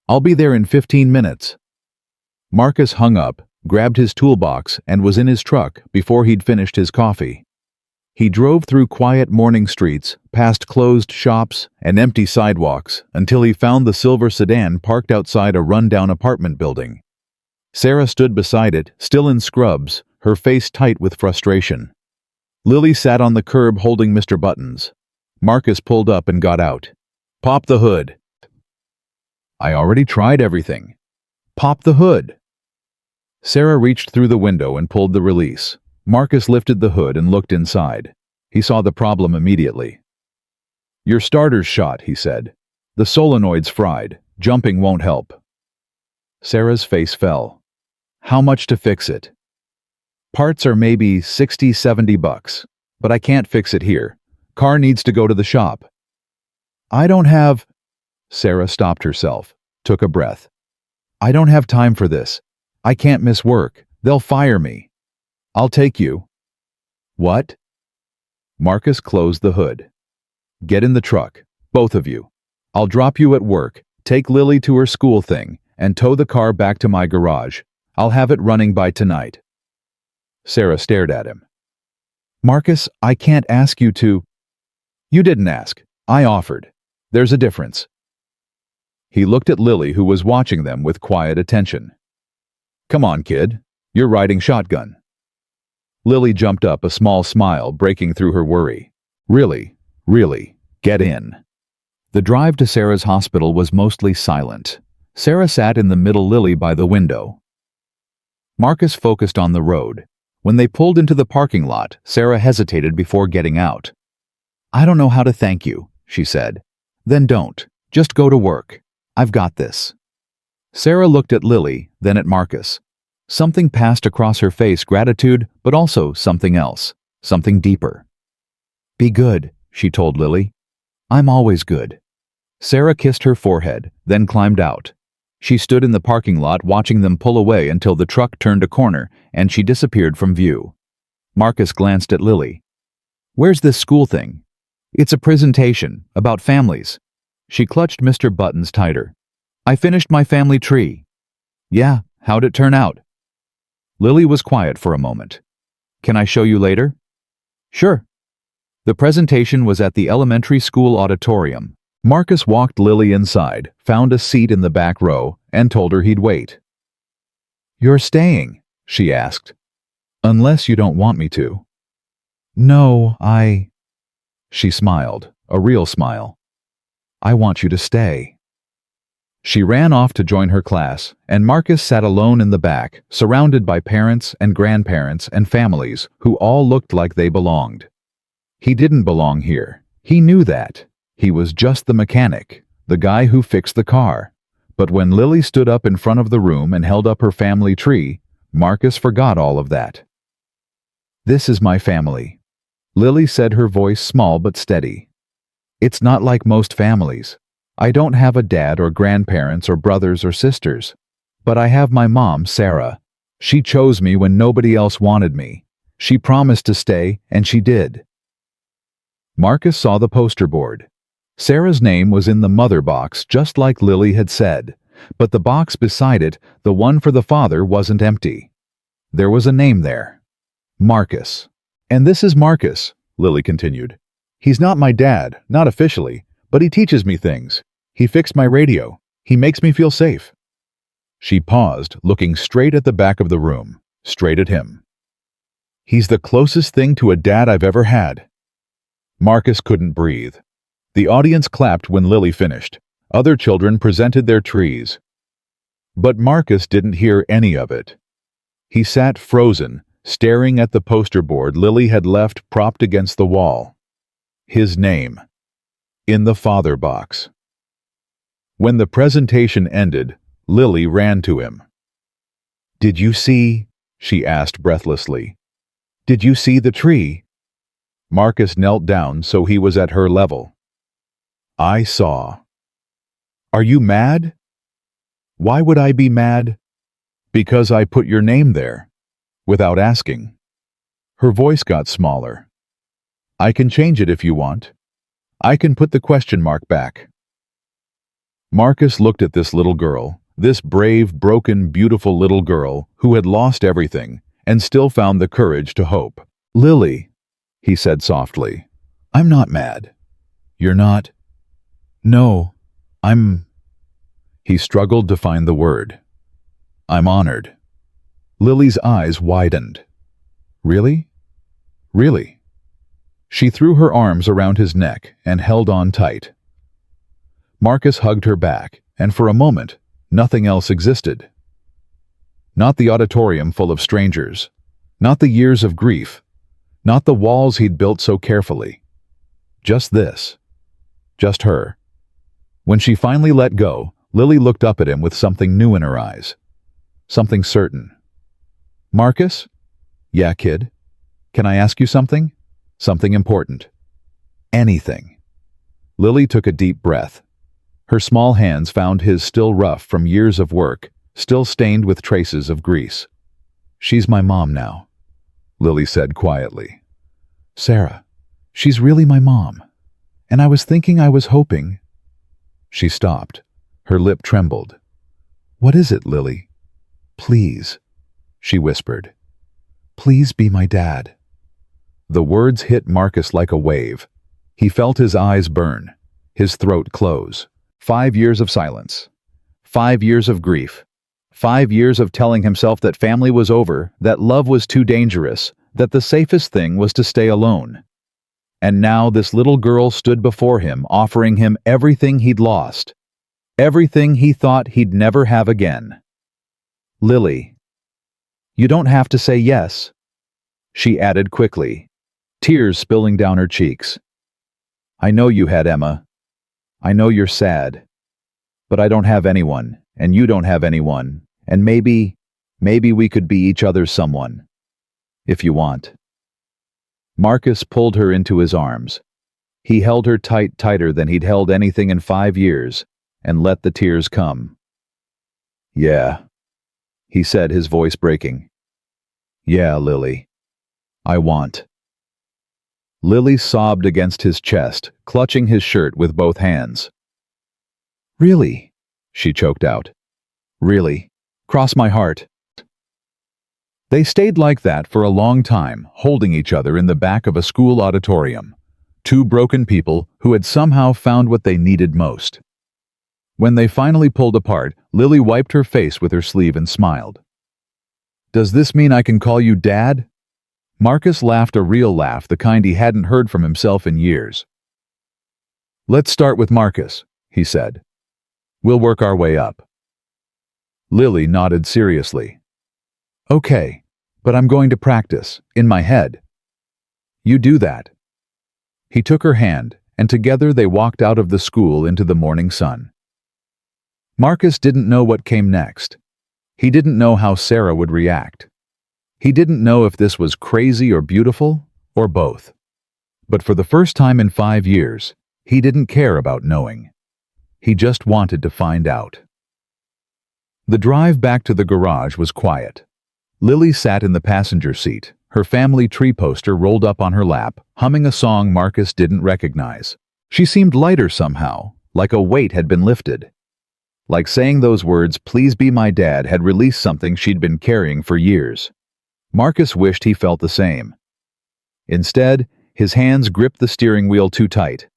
A: "I'll be there in 15 minutes." Marcus hung up, grabbed his toolbox, and was in his truck before he'd finished his coffee. He drove through quiet morning streets, past closed shops and empty sidewalks, until he found the silver sedan parked outside a rundown apartment building. Sarah stood beside it, still in scrubs, her face tight with frustration. Lily sat on the curb holding Mr. Buttons. Marcus pulled up and got out. "Pop the hood." "I already tried everything." "Pop the hood." Sarah reached through the window and pulled the release. Marcus lifted the hood and looked inside. He saw the problem immediately. "Your starter's shot," he said. "The solenoid's fried. Jumping won't help." Sarah's face fell. "How much to fix it?" "Parts are maybe $60-70, but I can't fix it here. Car needs to go to the shop." "I don't have—" Sarah stopped herself, took a breath. "I don't have time for this. I can't miss work. They'll fire me." "I'll take you." "What?" Marcus closed the hood. "Get in the truck, both of you. I'll drop you at work, take Lily to her school thing, and tow the car back to my garage. I'll have it running by tonight." Sarah stared at him. "Marcus, I can't ask you to—" "You didn't ask. I offered. There's a difference." He looked at Lily, who was watching them with quiet attention. Come on, kid. You're riding shotgun. Lily jumped up, a small smile breaking through her worry. Really, really, get in. The drive to Sarah's hospital was mostly silent. Sarah sat in the middle, Lily by the window. Marcus focused on the road. When they pulled into the parking lot, Sarah hesitated before getting out. I don't know how to thank you, she said. Then don't. Just go to work. I've got this. Sarah looked at Lily, then at Marcus. Something passed across her face, gratitude, but also something else, something deeper. Be good, she told Lily. I'm always good. Sarah kissed her forehead, then climbed out. She stood in the parking lot watching them pull away until the truck turned a corner and she disappeared from view. Marcus glanced at Lily. Where's this school thing? It's a presentation about families. She clutched Mr. Buttons tighter. I finished my family tree. Yeah, how'd it turn out? Lily was quiet for a moment. Can I show you later? Sure. The presentation was at the elementary school auditorium. Marcus walked Lily inside, found a seat in the back row, and told her he'd wait. You're staying? She asked. Unless you don't want me to. No, She smiled, a real smile. I want you to stay. She ran off to join her class, and Marcus sat alone in the back, surrounded by parents and grandparents and families who all looked like they belonged. He didn't belong here. He knew that. He was just the mechanic, the guy who fixed the car. But when Lily stood up in front of the room and held up her family tree, Marcus forgot all of that. This is my family. Lily said, her voice small but steady. It's not like most families. I don't have a dad or grandparents or brothers or sisters. But I have my mom, Sarah. She chose me when nobody else wanted me. She promised to stay, and she did. Marcus saw the poster board. Sarah's name was in the mother box, just like Lily had said, but the box beside it, the one for the father, wasn't empty. There was a name there. Marcus. And this is Marcus, Lily continued. He's not my dad, not officially, but he teaches me things. He fixed my radio. He makes me feel safe. She paused, looking straight at the back of the room, straight at him. He's the closest thing to a dad I've ever had. Marcus couldn't breathe. The audience clapped when Lily finished. Other children presented their trees. But Marcus didn't hear any of it. He sat frozen, staring at the poster board Lily had left propped against the wall. His name. In the father box. When the presentation ended, Lily ran to him. Did you see? She asked breathlessly. Did you see the tree? Marcus knelt down so he was at her level. I saw. Are you mad? Why would I be mad? Because I put your name there, without asking. Her voice got smaller. I can change it if you want. I can put the question mark back. Marcus looked at this little girl, this brave, broken, beautiful little girl who had lost everything and still found the courage to hope. Lily, he said softly, I'm not mad. You're not? No, He struggled to find the word. I'm honored. Lily's eyes widened. Really? Really? She threw her arms around his neck and held on tight. Marcus hugged her back, and for a moment, nothing else existed. Not the auditorium full of strangers, not the years of grief, not the walls he'd built so carefully. Just this. Just her. When she finally let go, Lily looked up at him with something new in her eyes. Something certain. Marcus? Yeah, kid. Can I ask you something? Something important. Anything. Lily took a deep breath. Her small hands found his, still rough from years of work, still stained with traces of grease. She's my mom now, Lily said quietly. Sarah, she's really my mom. And I was hoping. She stopped. Her lip trembled. What is it, Lily? Please, she whispered. Please be my dad. The words hit Marcus like a wave. He felt his eyes burn, his throat close. 5 years of silence. 5 years of grief. 5 years of telling himself that family was over, that love was too dangerous, that the safest thing was to stay alone. And now this little girl stood before him, offering him everything he'd lost, everything he thought he'd never have again. "Lily, you don't have to say yes," she added quickly, tears spilling down her cheeks. "I know you had Emma. I know you're sad. But I don't have anyone, and you don't have anyone, and maybe we could be each other's someone. If you want." Marcus pulled her into his arms. He held her tighter than he'd held anything in 5 years, and let the tears come. "Yeah," he said, his voice breaking. "Yeah, Lily. I want." Lily sobbed against his chest, clutching his shirt with both hands. "Really?" she choked out. "Really? Cross my heart." They stayed like that for a long time, holding each other in the back of a school auditorium. Two broken people who had somehow found what they needed most. When they finally pulled apart, Lily wiped her face with her sleeve and smiled. "Does this mean I can call you Dad?" Marcus laughed, a real laugh, the kind he hadn't heard from himself in years. "Let's start with Marcus," he said. "We'll work our way up." Lily nodded seriously. "Okay, but I'm going to practice, in my head." "You do that." He took her hand, and together they walked out of the school into the morning sun. Marcus didn't know what came next. He didn't know how Sarah would react. He didn't know if this was crazy or beautiful, or both. But for the first time in 5 years, he didn't care about knowing. He just wanted to find out. The drive back to the garage was quiet. Lily sat in the passenger seat, her family tree poster rolled up on her lap, humming a song Marcus didn't recognize. She seemed lighter somehow, like a weight had been lifted. Like saying those words, "Please be my dad," had released something she'd been carrying for years. Marcus wished he felt the same. Instead, his hands gripped the steering wheel too tight.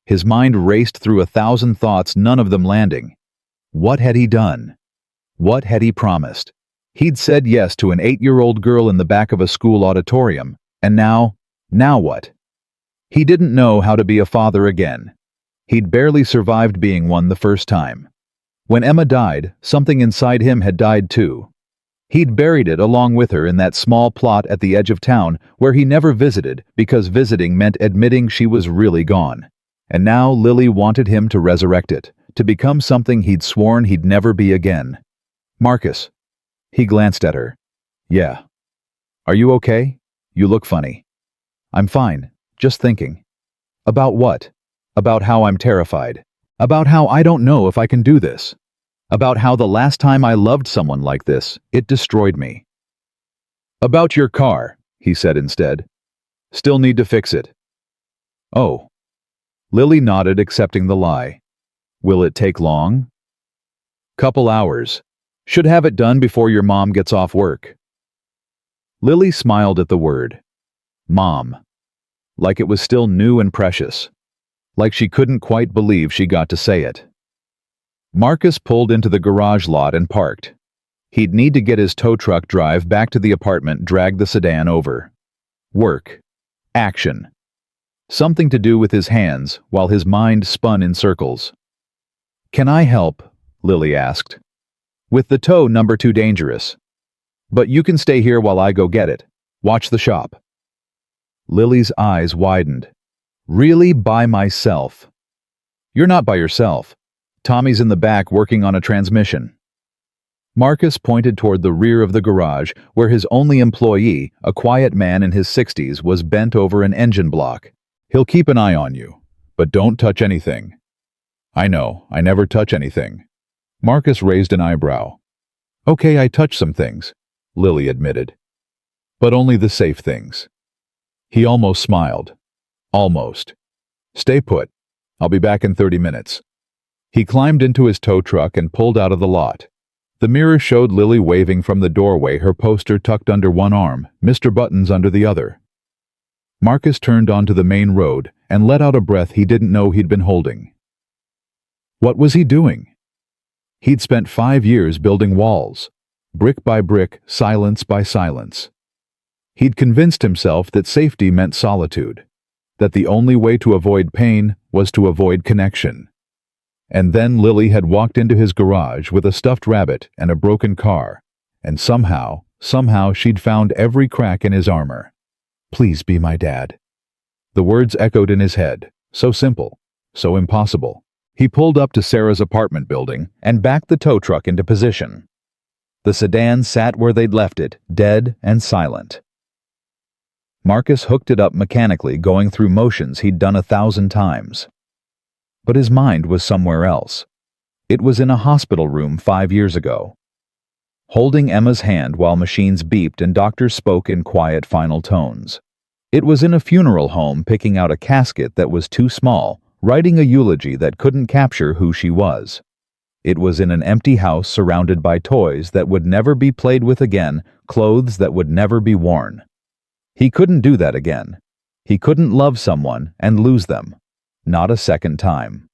A: His mind raced through 1,000 thoughts, none of them landing. What had he done? What had he promised? He'd said yes to an 8-year-old girl in the back of a school auditorium, and now what? He didn't know how to be a father again. He'd barely survived being one the first time. When Emma died, something inside him had died too. He'd buried it along with her in that small plot at the edge of town where he never visited because visiting meant admitting she was really gone. And now Lily wanted him to resurrect it, to become something he'd sworn he'd never be again. "Marcus." He glanced at her. "Yeah. Are you okay? You look funny." "I'm fine, just thinking." "About what?" "About how I'm terrified. About how I don't know if I can do this. About how the last time I loved someone like this, it destroyed me." "About your car," he said instead. "Still need to fix it." "Oh." Lily nodded, accepting the lie. "Will it take long?" "Couple hours. Should have it done before your mom gets off work." Lily smiled at the word. Mom. Like it was still new and precious. Like she couldn't quite believe she got to say it. Marcus pulled into the garage lot and parked. He'd need to get his tow truck drive back to the apartment, drag the sedan over. Work. Action. Something to do with his hands while his mind spun in circles. "Can I help?" Lily asked. "With the tow, number 2 dangerous. But you can stay here while I go get it. Watch the shop." Lily's eyes widened. "Really, by myself?" "You're not by yourself. Tommy's in the back working on a transmission." Marcus pointed toward the rear of the garage where his only employee, a quiet man in his 60s, was bent over an engine block. "He'll keep an eye on you, but don't touch anything." "I know, I never touch anything." Marcus raised an eyebrow. "Okay, I touch some things," Lily admitted. "But only the safe things." He almost smiled. "Almost. Stay put. I'll be back in 30 minutes. He climbed into his tow truck and pulled out of the lot. The mirror showed Lily waving from the doorway, her poster tucked under one arm, Mr. Buttons under the other. Marcus turned onto the main road and let out a breath he didn't know he'd been holding. What was he doing? He'd spent 5 years building walls, brick by brick, silence by silence. He'd convinced himself that safety meant solitude, that the only way to avoid pain was to avoid connection. And then Lily had walked into his garage with a stuffed rabbit and a broken car, and somehow she'd found every crack in his armor. "Please be my dad." The words echoed in his head, so simple, so impossible. He pulled up to Sarah's apartment building and backed the tow truck into position. The sedan sat where they'd left it, dead and silent. Marcus hooked it up mechanically, going through motions he'd done 1,000 times. But his mind was somewhere else. It was in a hospital room 5 years ago, holding Emma's hand while machines beeped and doctors spoke in quiet final tones. It was in a funeral home, picking out a casket that was too small, writing a eulogy that couldn't capture who she was. It was in an empty house surrounded by toys that would never be played with again, clothes that would never be worn. He couldn't do that again. He couldn't love someone and lose them. Not a second time.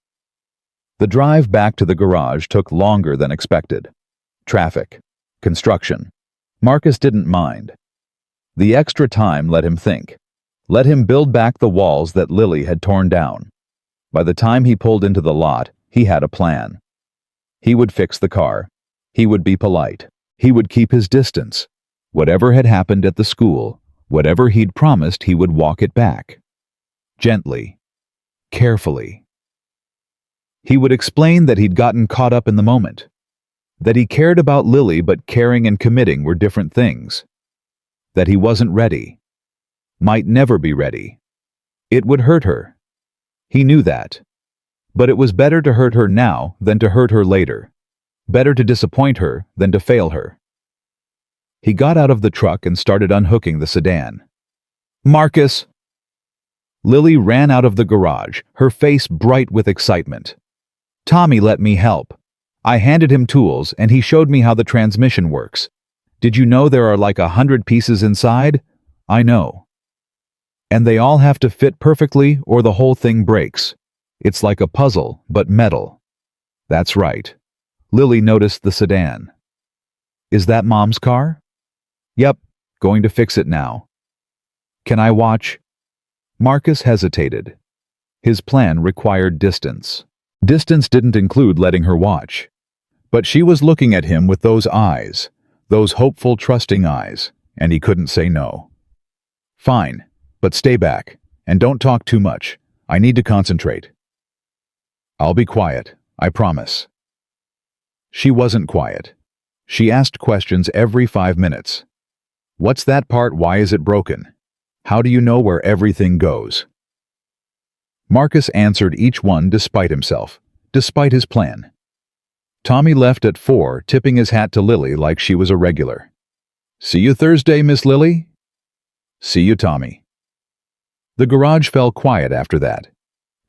A: The drive back to the garage took longer than expected. Traffic. Construction. Marcus didn't mind. The extra time let him think. Let him build back the walls that Lily had torn down. By the time he pulled into the lot, he had a plan. He would fix the car. He would be polite. He would keep his distance. Whatever had happened at the school, whatever he'd promised, he would walk it back. Gently. Carefully. He would explain that he'd gotten caught up in the moment. That he cared about Lily, but caring and committing were different things. That he wasn't ready. Might never be ready. It would hurt her. He knew that. But it was better to hurt her now than to hurt her later. Better to disappoint her than to fail her. He got out of the truck and started unhooking the sedan. "Marcus!" Lily ran out of the garage, her face bright with excitement. "Tommy let me help. I handed him tools and he showed me how the transmission works. Did you know there are like 100 pieces inside? I know. And they all have to fit perfectly or the whole thing breaks. It's like a puzzle, but metal." "That's right." Lily noticed the sedan. "Is that Mom's car?" "Yep, going to fix it now." "Can I watch?" Marcus hesitated. His plan required distance. Distance didn't include letting her watch. But she was looking at him with those eyes, those hopeful, trusting eyes, and he couldn't say no. "Fine, but stay back, and don't talk too much. I need to concentrate." "I'll be quiet, I promise." She wasn't quiet. She asked questions every 5 minutes. "What's that part? Why is it broken? How do you know where everything goes?" Marcus answered each one despite himself, despite his plan. Tommy left at 4, tipping his hat to Lily like she was a regular. "See you Thursday, Miss Lily." "See you, Tommy." The garage fell quiet after that.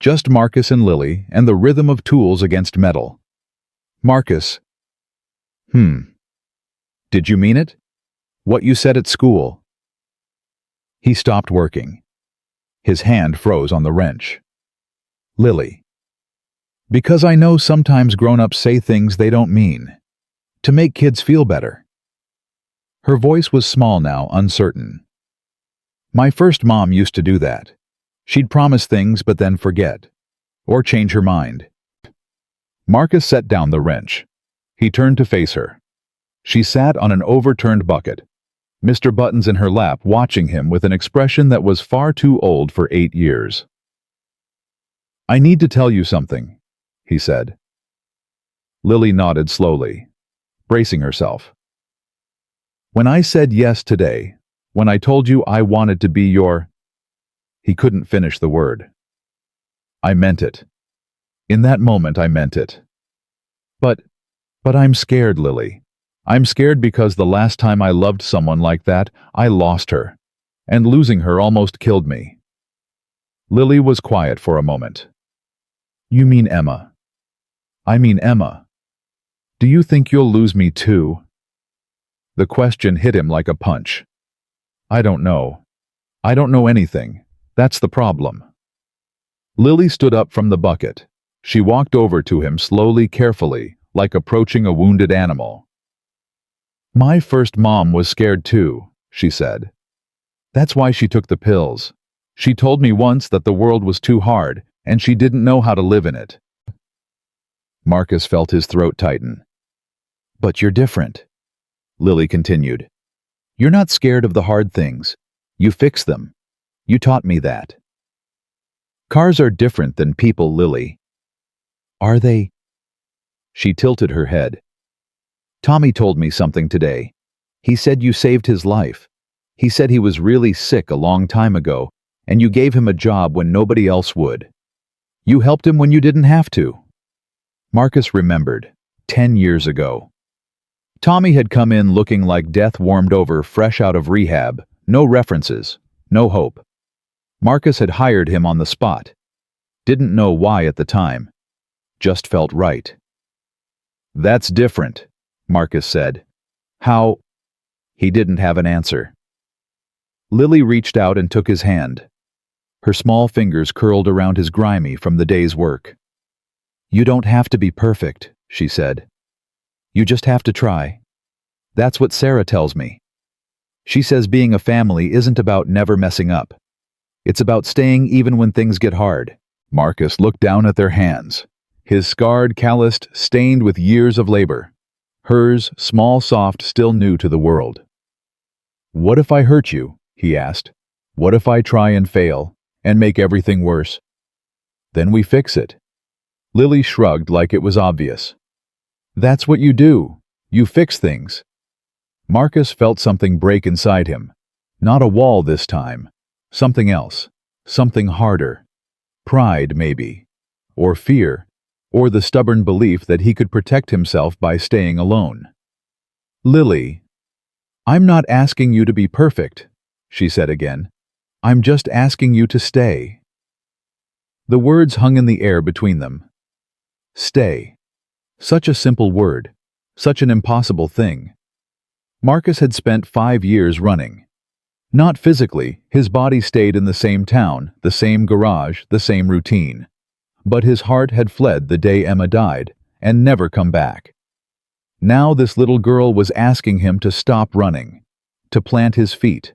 A: Just Marcus and Lily and the rhythm of tools against metal. Marcus. Did you mean it? What you said at school?" He stopped working. His hand froze on the wrench. "Lily. Because I know sometimes grown-ups say things they don't mean. To make kids feel better." Her voice was small now, uncertain. "My first mom used to do that. She'd promise things but then forget. Or change her mind." Marcus set down the wrench. He turned to face her. She sat on an overturned bucket, Mr. Buttons in her lap, watching him with an expression that was far too old for 8 years. "I need to tell you something," he said. Lily nodded slowly, bracing herself. "When I said yes today, when I told you I wanted to be your—" He couldn't finish the word. "I meant it. In that moment I meant it. But I'm scared, Lily. I'm scared because the last time I loved someone like that, I lost her. And losing her almost killed me." Lily was quiet for a moment. "You mean Emma?" "I mean Emma. Do you think you'll lose me too?" The question hit him like a punch. "I don't know. I don't know anything. That's the problem." Lily stood up from the bucket. She walked over to him slowly, carefully, like approaching a wounded animal. "My first mom was scared too," she said. "That's why she took the pills. She told me once that the world was too hard, and she didn't know how to live in it." Marcus felt his throat tighten. "But you're different," Lily continued. "You're not scared of the hard things. You fix them. You taught me that." "Cars are different than people, Lily." "Are they?" She tilted her head. "Tommy told me something today. He said you saved his life. He said he was really sick a long time ago, and you gave him a job when nobody else would. You helped him when you didn't have to." Marcus remembered, 10 years ago. Tommy had come in looking like death warmed over, fresh out of rehab, no references, no hope. Marcus had hired him on the spot. Didn't know why at the time. Just felt right. "That's different," Marcus said. "How?" He didn't have an answer. Lily reached out and took his hand. Her small fingers curled around his grimy from the day's work. "You don't have to be perfect," she said. "You just have to try. That's what Sarah tells me. She says being a family isn't about never messing up. It's about staying even when things get hard." Marcus looked down at their hands, his scarred, calloused, stained with years of labor. Hers, small, soft, still new to the world. "What if I hurt you?" he asked. "What if I try and fail, and make everything worse? Then we fix it." Lily shrugged like it was obvious. "That's what you do. You fix things." Marcus felt something break inside him. Not a wall this time. Something else. Something harder. Pride, maybe. Or fear. Or the stubborn belief that he could protect himself by staying alone. "Lily, I'm not asking you to be perfect," she said again. "I'm just asking you to stay." The words hung in the air between them. Stay. Such a simple word. Such an impossible thing. Marcus had spent 5 years running. Not physically, his body stayed in the same town, the same garage, the same routine. But his heart had fled the day Emma died, and never come back. Now this little girl was asking him to stop running, to plant his feet,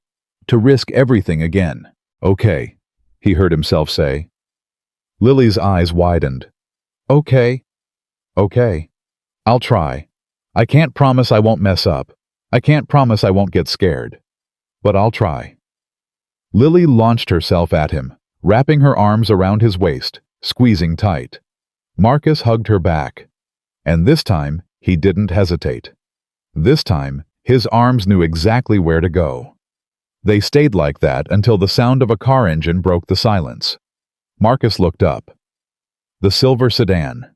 A: to risk everything again. "Okay," he heard himself say. Lily's eyes widened. "Okay. Okay. I'll try. I can't promise I won't mess up. I can't promise I won't get scared. But I'll try." Lily launched herself at him, wrapping her arms around his waist, squeezing tight. Marcus hugged her back. And this time, he didn't hesitate. This time, his arms knew exactly where to go. They stayed like that until the sound of a car engine broke the silence. Marcus looked up. The silver sedan.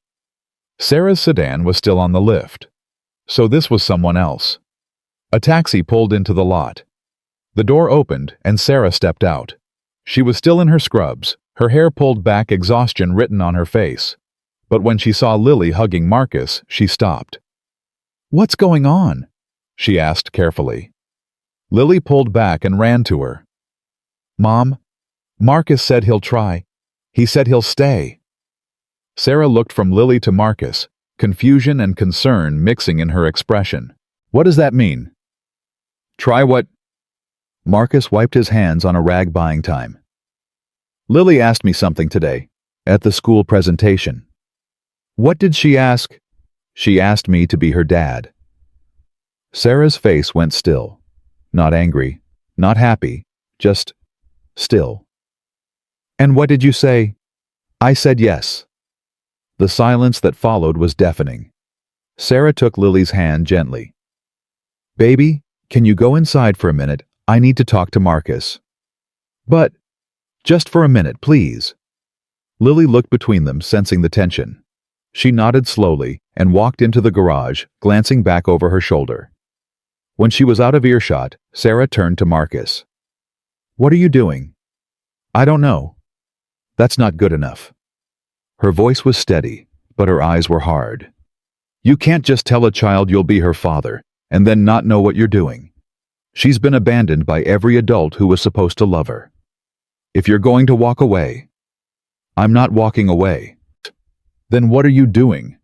A: Sarah's sedan was still on the lift. So this was someone else. A taxi pulled into the lot. The door opened and Sarah stepped out. She was still in her scrubs, her hair pulled back, exhaustion written on her face. But when she saw Lily hugging Marcus, she stopped. "What's going on?" she asked carefully. Lily pulled back and ran to her. "Mom, Marcus said he'll try. He said he'll stay." Sarah looked from Lily to Marcus, confusion and concern mixing in her expression. "What does that mean?" "Try what?" Marcus wiped his hands on a rag buying time. "Lily asked me something today, at the school presentation." "What did she ask?" "She asked me to be her dad." Sarah's face went still. Not angry, not happy, just still. "And what did you say?" "I said yes." The silence that followed was deafening. Sarah took Lily's hand gently. "Baby, can you go inside for a minute? I need to talk to Marcus." "But, just for a minute, please." Lily looked between them, sensing the tension. She nodded slowly and walked into the garage, glancing back over her shoulder. When she was out of earshot, Sarah turned to Marcus. "What are you doing?" "I don't know." "That's not good enough." Her voice was steady, but her eyes were hard. "You can't just tell a child you'll be her father, and then not know what you're doing. She's been abandoned by every adult who was supposed to love her. If you're going to walk away..." "I'm not walking away." "Then what are you doing?"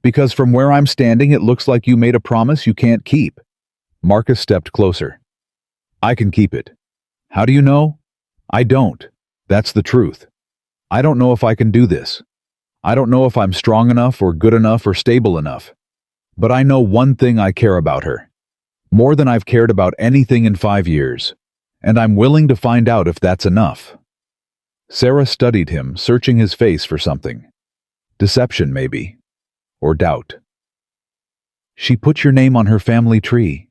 A: Because from where I'm standing, it looks like you made a promise you can't keep. Marcus stepped closer. I can keep it. How do you know? I don't. That's the truth. I don't know if I can do this. I don't know if I'm strong enough or good enough or stable enough. But I know one thing: I care about her. More than I've cared about anything in 5 years. And I'm willing to find out if that's enough. Sarah studied him, searching his face for something. Deception, maybe. Or doubt. She put your name on her family tree,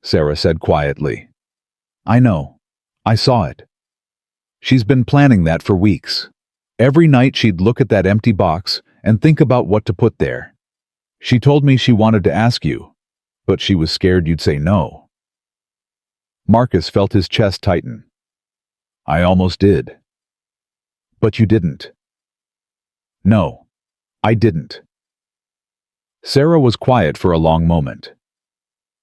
A: Sarah said quietly. I know. I saw it. She's been planning that for weeks. Every night she'd look at that empty box and think about what to put there. She told me she wanted to ask you, but she was scared you'd say no. Marcus felt his chest tighten. I almost did. But you didn't. No, I didn't. Sarah was quiet for a long moment.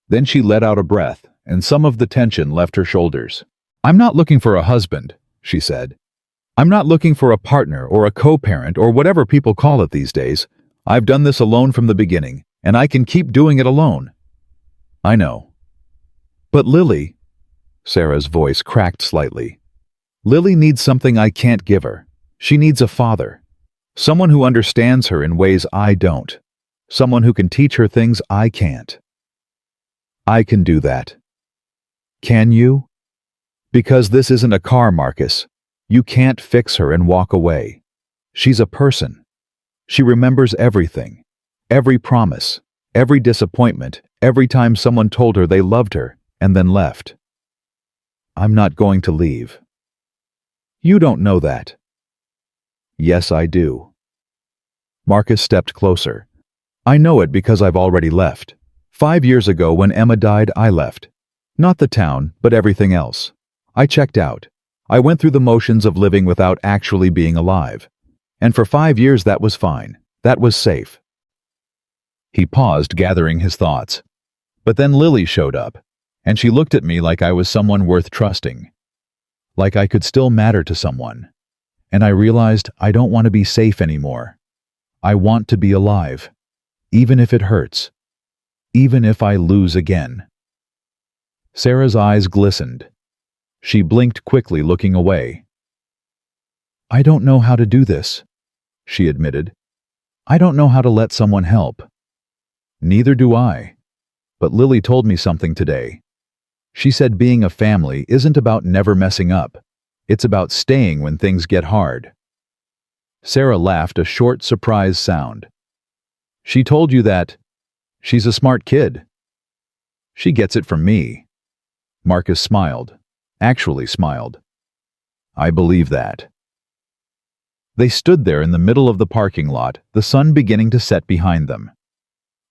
A: Then she let out a breath, and some of the tension left her shoulders. I'm not looking for a husband, she said. I'm not looking for a partner or a co-parent or whatever people call it these days. I've done this alone from the beginning, and I can keep doing it alone. I know. But Lily, Sarah's voice cracked slightly. Lily needs something I can't give her. She needs a father. Someone who understands her in ways I don't. Someone who can teach her things I can't. I can do that. Can you? Because this isn't a car, Marcus. You can't fix her and walk away. She's a person. She remembers everything. Every promise. Every disappointment. Every time someone told her they loved her and then left. I'm not going to leave. You don't know that. Yes, I do. Marcus stepped closer. I know it because I've already left. 5 years ago when Emma died, I left. Not the town, but everything else. I checked out. I went through the motions of living without actually being alive. And for 5 years that was fine. That was safe. He paused, gathering his thoughts. But then Lily showed up, and she looked at me like I was someone worth trusting. Like I could still matter to someone. And I realized I don't want to be safe anymore. I want to be alive. Even if it hurts. Even if I lose again. Sarah's eyes glistened. She blinked quickly, looking away. I don't know how to do this, she admitted. I don't know how to let someone help. Neither do I. But Lily told me something today. She said being a family isn't about never messing up. It's about staying when things get hard. Sarah laughed, a short, surprised sound. She told you that? She's a smart kid. She gets it from me. Marcus smiled. Actually smiled. I believe that. They stood there in the middle of the parking lot, the sun beginning to set behind them.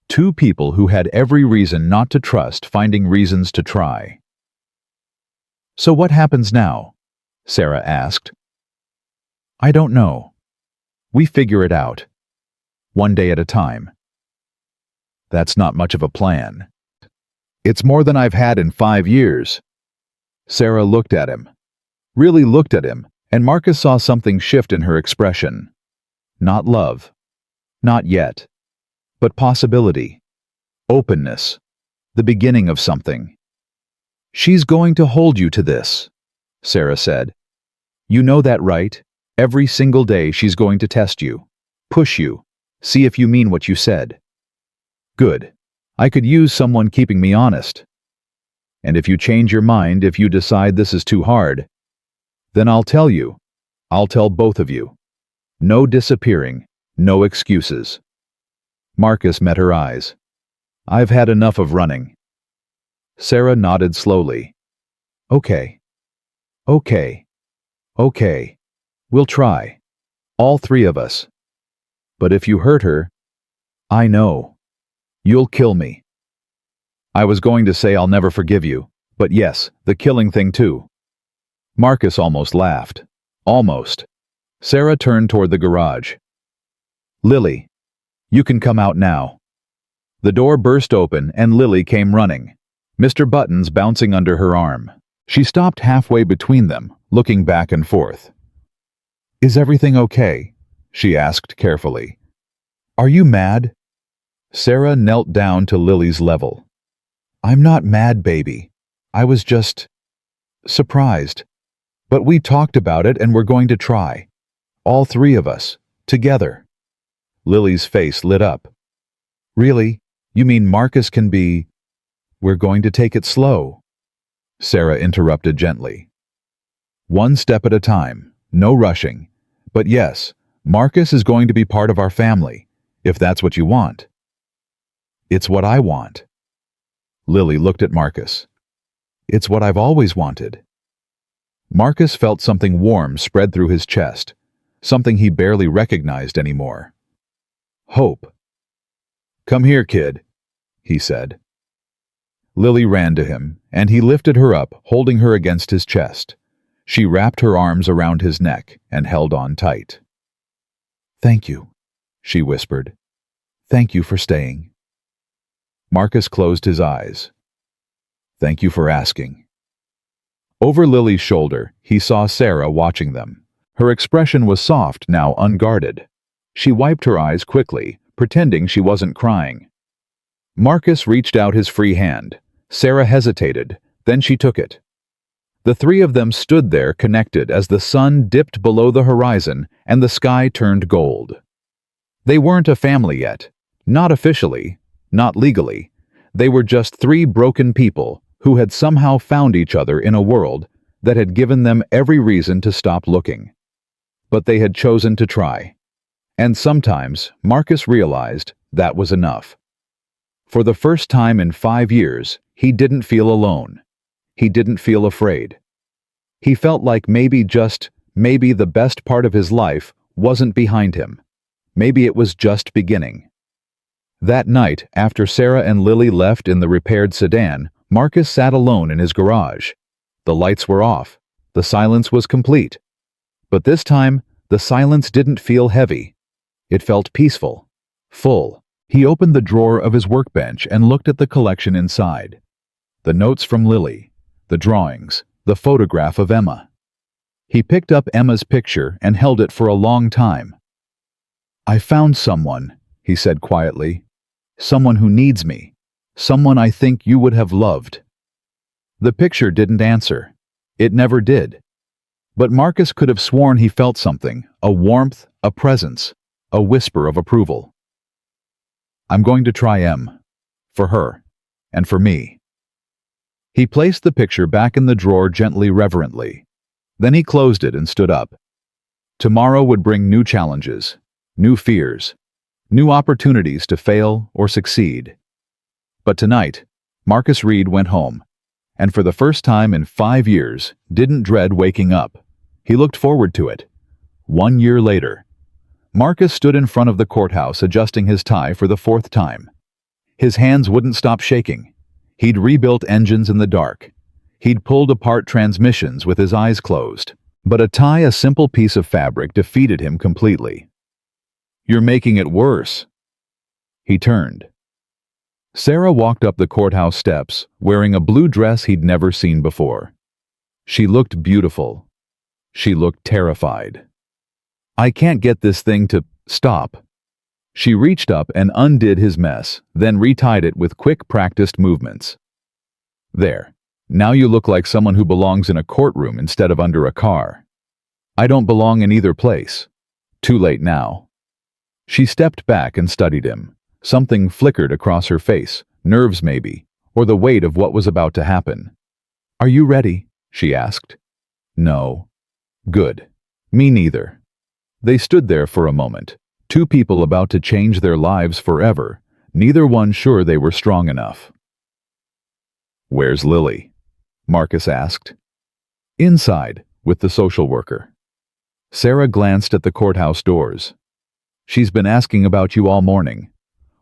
A: Two people who had every reason not to trust, finding reasons to try. So what happens now? Sarah asked. I don't know. We figure it out. One day at a time. That's not much of a plan. It's more than I've had in 5 years. Sarah looked at him. Really looked at him, and Marcus saw something shift in her expression. Not love. Not yet. But possibility. Openness. The beginning of something. She's going to hold you to this, Sarah said. You know that, right? Every single day she's going to test you. Push you. See if you mean what you said. Good. I could use someone keeping me honest. And if you change your mind, if you decide this is too hard, then I'll tell you. I'll tell both of you. No disappearing. No excuses. Marcus met her eyes. I've had enough of running. Sarah nodded slowly. Okay. Okay. Okay. We'll try. All 3 of us. But if you hurt her, I know. You'll kill me. I was going to say I'll never forgive you, but yes, the killing thing too. Marcus almost laughed. Almost. Sarah turned toward the garage. Lily, you can come out now. The door burst open and Lily came running, Mr. Buttons bouncing under her arm. She stopped halfway between them, looking back and forth. Is everything okay? She asked carefully. Are you mad? Sarah knelt down to Lily's level. "I'm not mad, baby. I was just surprised. But we talked about it and we're going to try. All three of us. Together." Lily's face lit up. "Really? You mean Marcus can be—" "We're going to take it slow," Sarah interrupted gently. "One step at a time, no rushing. But yes, Marcus is going to be part of our family, if that's what you want." "It's what I want." Lily looked at Marcus. "It's what I've always wanted." Marcus felt something warm spread through his chest, something he barely recognized anymore. Hope. "Come here, kid," he said. Lily ran to him, and he lifted her up, holding her against his chest. She wrapped her arms around his neck and held on tight. "Thank you," she whispered. "Thank you for staying." Marcus closed his eyes. "Thank you for asking." Over Lily's shoulder, he saw Sarah watching them. Her expression was soft, now unguarded. She wiped her eyes quickly, pretending she wasn't crying. Marcus reached out his free hand. Sarah hesitated, then she took it. The three of them stood there connected as the sun dipped below the horizon and the sky turned gold. They weren't a family yet. Not officially, not legally. They were just three broken people who had somehow found each other in a world that had given them every reason to stop looking. But they had chosen to try. And sometimes Marcus realized that was enough. For the first time in 5 years, he didn't feel alone. He didn't feel afraid. He felt like maybe the best part of his life wasn't behind him. Maybe it was just beginning. That night, after Sarah and Lily left in the repaired sedan, Marcus sat alone in his garage. The lights were off. The silence was complete. But this time, the silence didn't feel heavy. It felt peaceful, full. He opened the drawer of his workbench and looked at the collection inside. The notes from Lily, the drawings, the photograph of Emma. He picked up Emma's picture and held it for a long time. "I found someone," he said quietly. "Someone who needs me. Someone I think you would have loved." The picture didn't answer. It never did. But Marcus could have sworn he felt something, a warmth, a presence, a whisper of approval. "I'm going to try Em. For her. And for me." He placed the picture back in the drawer gently, reverently. Then he closed it and stood up. Tomorrow would bring new challenges, new fears, new opportunities to fail or succeed. But tonight, Marcus Reed went home, and for the first time in 5 years, didn't dread waking up. He looked forward to it. 1 year later, Marcus stood in front of the courthouse adjusting his tie for the 4th time. His hands wouldn't stop shaking. He'd rebuilt engines in the dark. He'd pulled apart transmissions with his eyes closed. But a simple piece of fabric, defeated him completely. "You're making it worse." He turned. Sarah walked up the courthouse steps, wearing a blue dress he'd never seen before. She looked beautiful. She looked terrified. "I can't get this thing to stop." She reached up and undid his mess, then retied it with quick, practiced movements. "There. Now you look like someone who belongs in a courtroom instead of under a car." "I don't belong in either place." "Too late now." She stepped back and studied him. Something flickered across her face, nerves maybe, or the weight of what was about to happen. "Are you ready?" she asked. "No." "Good. Me neither." They stood there for a moment, two people about to change their lives forever, neither one sure they were strong enough. "Where's Lily?" Marcus asked. "Inside, with the social worker." Sarah glanced at the courthouse doors. "She's been asking about you all morning.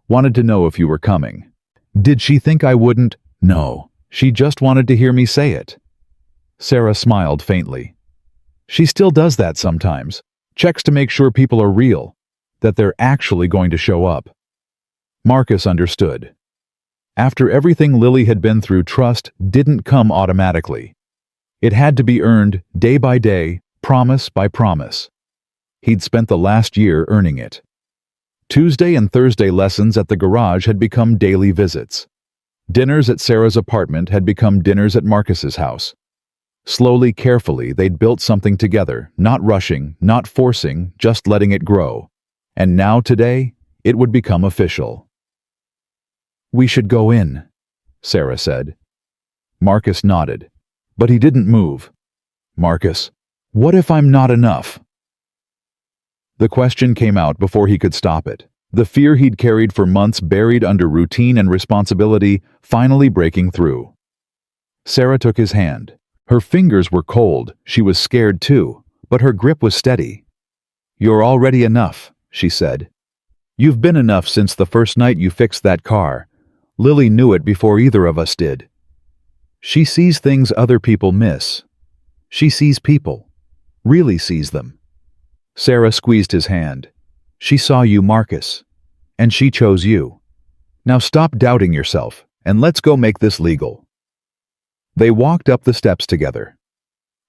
A: Wanted to know if you were coming." "Did she think I wouldn't?" "No. She just wanted to hear me say it." Sarah smiled faintly. "She still does that sometimes. Checks to make sure people are real, that they're actually going to show up." Marcus understood. After everything Lily had been through, trust didn't come automatically. It had to be earned day by day, promise by promise. He'd spent the last year earning it. Tuesday and Thursday lessons at the garage had become daily visits. Dinners at Sarah's apartment had become dinners at Marcus's house. Slowly, carefully, they'd built something together, not rushing, not forcing, just letting it grow. And now, today, it would become official. "We should go in," Sarah said. Marcus nodded, but he didn't move. "Marcus, what if I'm not enough?" The question came out before he could stop it. The fear he'd carried for months, buried under routine and responsibility, finally breaking through. Sarah took his hand. Her fingers were cold, she was scared too, but her grip was steady. "You're already enough," she said. "You've been enough since the first night you fixed that car. Lily knew it before either of us did. She sees things other people miss. She sees people, really sees them." Sarah squeezed his hand. "She saw you, Marcus, and she chose you. Now stop doubting yourself, and let's go make this legal." They walked up the steps together.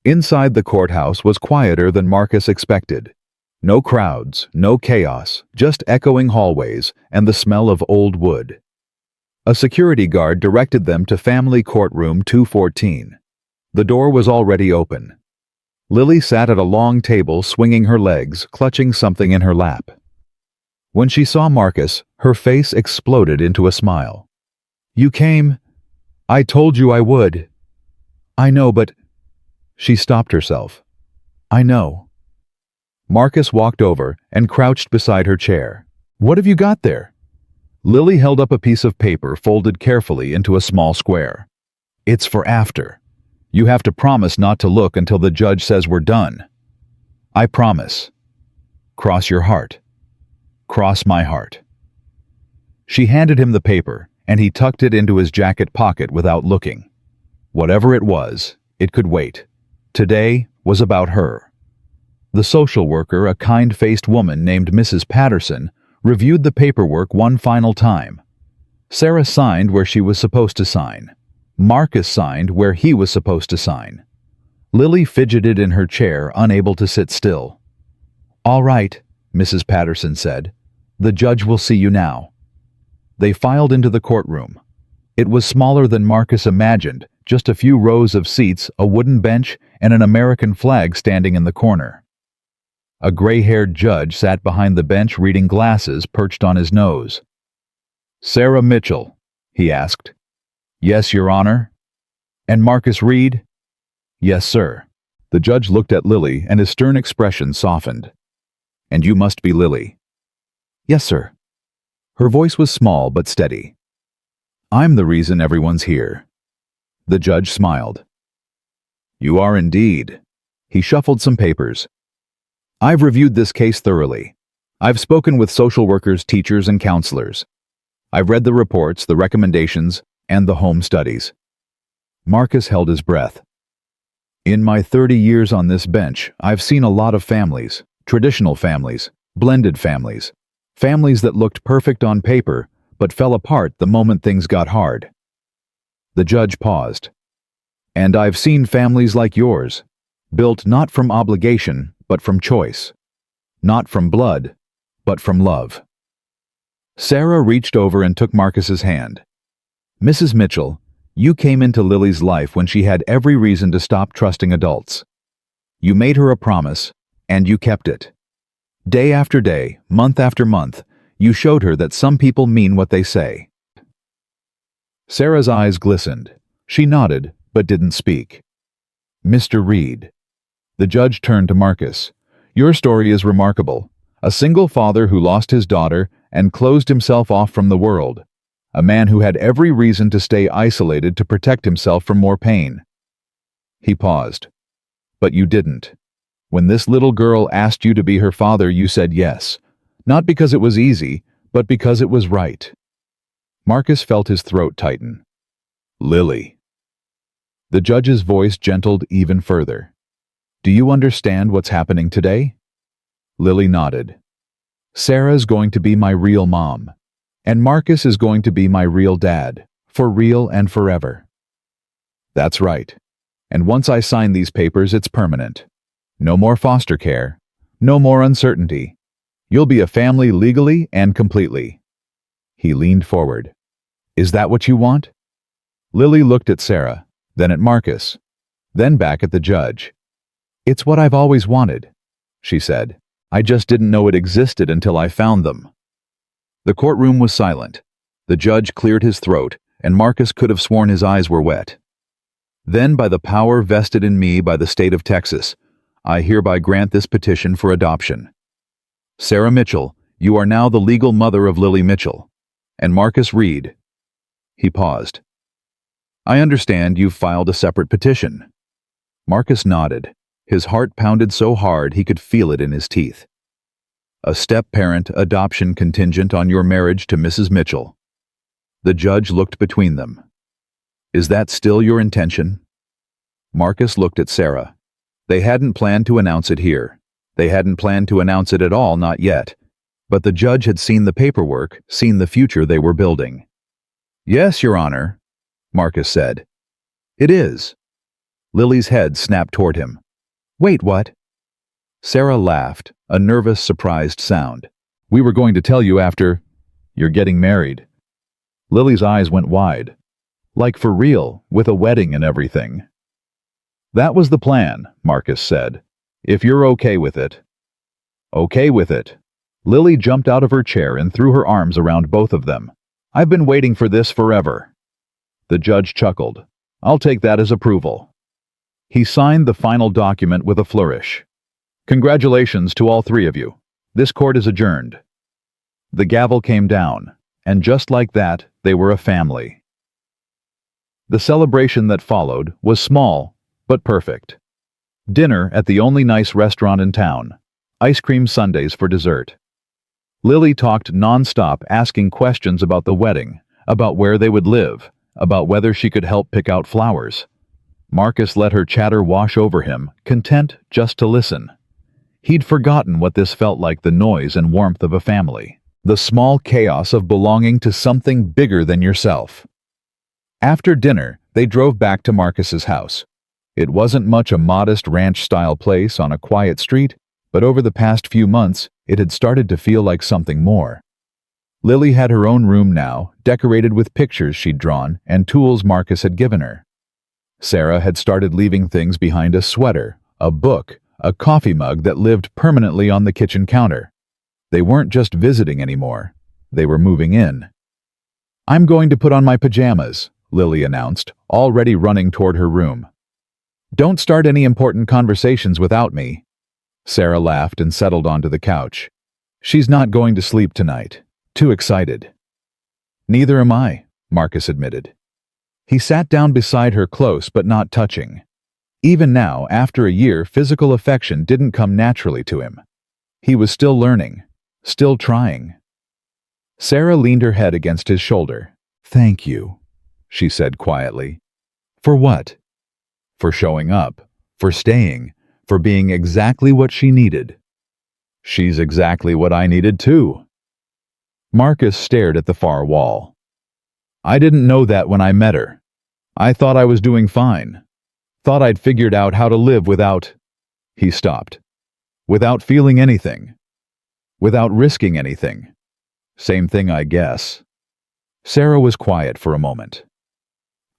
A: Inside the courthouse was quieter than Marcus expected. No crowds, no chaos, just echoing hallways and the smell of old wood. A security guard directed them to Family Courtroom 214. The door was already open. Lily sat at a long table, swinging her legs, clutching something in her lap. When she saw Marcus, her face exploded into a smile. "You came. I told you I would." "I know, but—" She stopped herself. "I know." Marcus walked over and crouched beside her chair. "What have you got there?" Lily held up a piece of paper folded carefully into a small square. "It's for after. You have to promise not to look until the judge says we're done." "I promise." "Cross your heart." "Cross my heart." She handed him the paper, and he tucked it into his jacket pocket without looking. Whatever it was, it could wait. Today was about her. The social worker, a kind-faced woman named Mrs. Patterson, reviewed the paperwork one final time. Sarah signed where she was supposed to sign. Marcus signed where he was supposed to sign. Lily fidgeted in her chair, unable to sit still. "All right," Mrs. Patterson said. "The judge will see you now." They filed into the courtroom. It was smaller than Marcus imagined, just a few rows of seats, a wooden bench, and an American flag standing in the corner. A gray-haired judge sat behind the bench reading glasses perched on his nose. "Sarah Mitchell," he asked. "Yes, Your Honor." "And Marcus Reed?" "Yes, sir." The judge looked at Lily, and his stern expression softened. "And you must be Lily." "Yes, sir." Her voice was small but steady. "I'm the reason everyone's here." The judge smiled. "You are indeed." He shuffled some papers. "I've reviewed this case thoroughly. I've spoken with social workers, teachers, and counselors. I've read the reports, the recommendations, and the home studies." Marcus held his breath. "In my 30 years on this bench, I've seen a lot of families, traditional families, blended families, families that looked perfect on paper but fell apart the moment things got hard." The judge paused. "And I've seen families like yours, built not from obligation but from choice, not from blood but from love." Sarah reached over and took Marcus's hand. "Mrs. Mitchell, you came into Lily's life when she had every reason to stop trusting adults. You made her a promise, and you kept it. Day after day, month after month, you showed her that some people mean what they say." Sarah's eyes glistened. She nodded, but didn't speak. "Mr. Reed." The judge turned to Marcus. "Your story is remarkable. A single father who lost his daughter and closed himself off from the world. A man who had every reason to stay isolated to protect himself from more pain." He paused. "But you didn't. When this little girl asked you to be her father, you said yes. Not because it was easy, but because it was right." Marcus felt his throat tighten. "Lily." The judge's voice gentled even further. "Do you understand what's happening today?" Lily nodded. "Sarah's going to be my real mom, and Marcus is going to be my real dad, for real and forever." "That's right. And once I sign these papers, it's permanent. No more foster care, no more uncertainty. You'll be a family legally and completely." He leaned forward. "Is that what you want?" Lily looked at Sarah, then at Marcus, then back at the judge. "It's what I've always wanted," she said. "I just didn't know it existed until I found them." The courtroom was silent. The judge cleared his throat, and Marcus could have sworn his eyes were wet. "Then, by the power vested in me by the state of Texas, I hereby grant this petition for adoption. Sarah Mitchell, you are now the legal mother of Lily Mitchell. And Marcus Reed." He paused. "I understand you've filed a separate petition." Marcus nodded. His heart pounded so hard he could feel it in his teeth. "A step-parent adoption contingent on your marriage to Mrs. Mitchell." The judge looked between them. "Is that still your intention?" Marcus looked at Sarah. They hadn't planned to announce it here. They hadn't planned to announce it at all, not yet. But the judge had seen the paperwork, seen the future they were building. "Yes, Your Honor," Marcus said. "It is." Lily's head snapped toward him. "Wait, what?" Sarah laughed, a nervous, surprised sound. "We were going to tell you after you're getting married." Lily's eyes went wide. "Like for real, with a wedding and everything?" "That was the plan," Marcus said. "If you're okay with it." "Okay with it." Lily jumped out of her chair and threw her arms around both of them. "I've been waiting for this forever." The judge chuckled. "I'll take that as approval." He signed the final document with a flourish. "Congratulations to all three of you. This court is adjourned." The gavel came down, and just like that, they were a family. The celebration that followed was small, but perfect. Dinner at the only nice restaurant in town. Ice cream sundaes for dessert. Lily talked non-stop, asking questions about the wedding, about where they would live, about whether she could help pick out flowers. Marcus let her chatter wash over him, content just to listen. He'd forgotten what this felt like, the noise and warmth of a family, the small chaos of belonging to something bigger than yourself. After dinner, they drove back to Marcus's house. It wasn't much, a modest ranch-style place on a quiet street, but over the past few months, it had started to feel like something more. Lily had her own room now, decorated with pictures she'd drawn and tools Marcus had given her. Sarah had started leaving things behind: a sweater, a book, a coffee mug that lived permanently on the kitchen counter. They weren't just visiting anymore. They were moving in. "I'm going to put on my pajamas," Lily announced, already running toward her room. "Don't start any important conversations without me." Sarah laughed and settled onto the couch. "She's not going to sleep tonight. Too excited." "Neither am I," Marcus admitted. He sat down beside her, close but not touching. Even now, after a year, physical affection didn't come naturally to him. He was still learning, still trying. Sarah leaned her head against his shoulder. "Thank you," she said quietly. "For what?" "For showing up, for staying, for being exactly what she needed." "She's exactly what I needed too." Marcus stared at the far wall. "I didn't know that when I met her. I thought I was doing fine. Thought I'd figured out how to live without—" He stopped. "Without feeling anything. Without risking anything. Same thing, I guess." Sarah was quiet for a moment.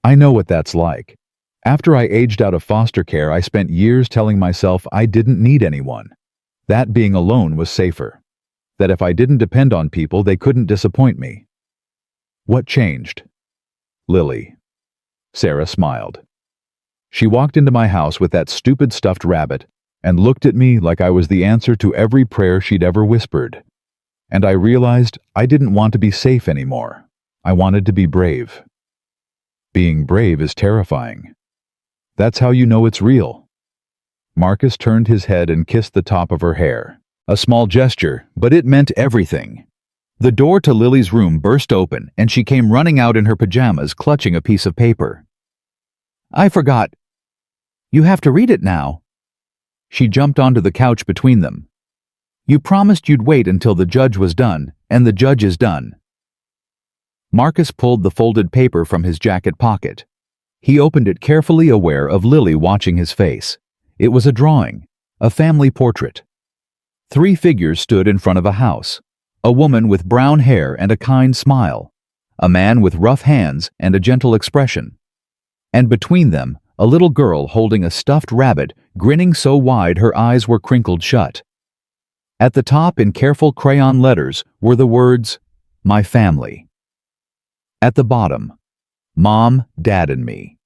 A: "I know what that's like. After I aged out of foster care, I spent years telling myself I didn't need anyone. That being alone was safer. That if I didn't depend on people, they couldn't disappoint me." "What changed?" "Lily." Sarah smiled. "She walked into my house with that stupid stuffed rabbit and looked at me like I was the answer to every prayer she'd ever whispered. And I realized I didn't want to be safe anymore. I wanted to be brave. Being brave is terrifying. That's how you know it's real." Marcus turned his head and kissed the top of her hair. A small gesture, but it meant everything. The door to Lily's room burst open, and she came running out in her pajamas, clutching a piece of paper. "I forgot. You have to read it now." She jumped onto the couch between them. "You promised you'd wait until the judge was done, and the judge is done." Marcus pulled the folded paper from his jacket pocket. He opened it carefully, aware of Lily watching his face. It was a drawing, a family portrait. Three figures stood in front of a house. A woman with brown hair and a kind smile. A man with rough hands and a gentle expression. And between them, a little girl holding a stuffed rabbit, grinning so wide her eyes were crinkled shut. At the top, in careful crayon letters, were the words, "My family." At the bottom, "Mom, Dad, and me."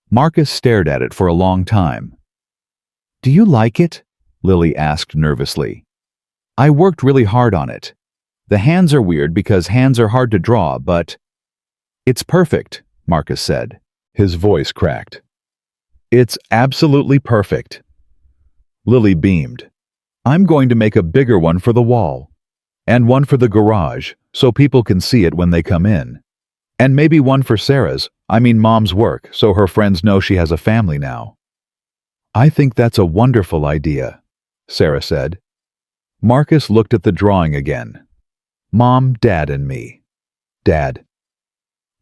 A: Marcus stared at it for a long time. "Do you like it?" Lily asked nervously. "I worked really hard on it. The hands are weird because hands are hard to draw, but—" "It's perfect," Marcus said. His voice cracked. "It's absolutely perfect." Lily beamed. "I'm going to make a bigger one for the wall. And one for the garage, so people can see it when they come in. And maybe one for Mom's work, so her friends know she has a family now." "I think that's a wonderful idea," Sarah said. Marcus looked at the drawing again. "Mom, Dad, and me. Dad."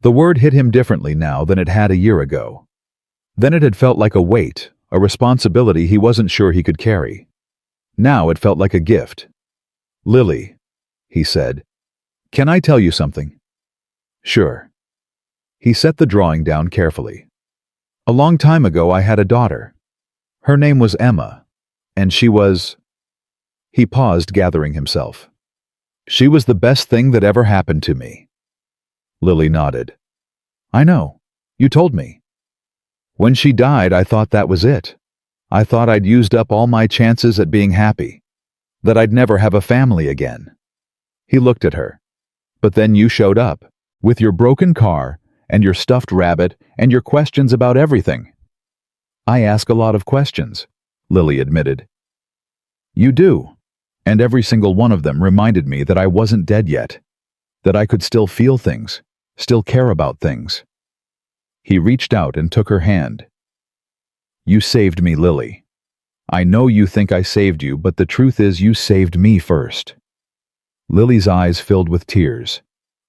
A: The word hit him differently now than it had a year ago. Then it had felt like a weight, a responsibility he wasn't sure he could carry. Now it felt like a gift. "Lily," he said, "can I tell you something?" "Sure." He set the drawing down carefully. "A long time ago I had a daughter. Her name was Emma, and she was—" He paused, gathering himself. "She was the best thing that ever happened to me." Lily nodded. "I know. You told me. When she died, I thought that was it. I thought I'd used up all my chances at being happy, that I'd never have a family again." He looked at her. "But then you showed up, with your broken car, and your stuffed rabbit, and your questions about everything." "I ask a lot of questions," Lily admitted. "You do, and every single one of them reminded me that I wasn't dead yet, that I could still feel things, still care about things." He reached out and took her hand. "You saved me, Lily. I know you think I saved you, but the truth is you saved me first." Lily's eyes filled with tears.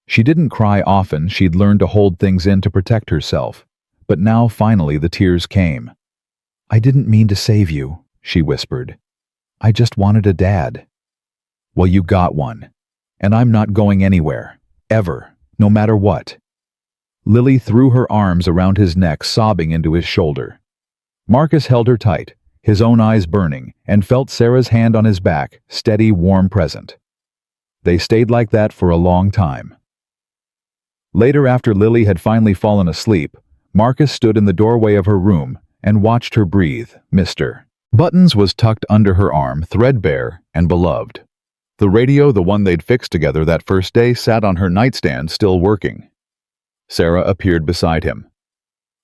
A: She didn't cry often, she'd learned to hold things in to protect herself, but now finally the tears came. "I didn't mean to save you," she whispered. "I just wanted a dad." "Well, you got one, and I'm not going anywhere, ever, no matter what." Lily threw her arms around his neck, sobbing into his shoulder. Marcus held her tight, his own eyes burning, and felt Sarah's hand on his back, steady, warm present. They stayed like that for a long time. Later, after Lily had finally fallen asleep, Marcus stood in the doorway of her room and watched her breathe. Mr. Buttons was tucked under her arm, threadbare and beloved. The radio, the one they'd fixed together that first day, sat on her nightstand, still working. Sarah appeared beside him.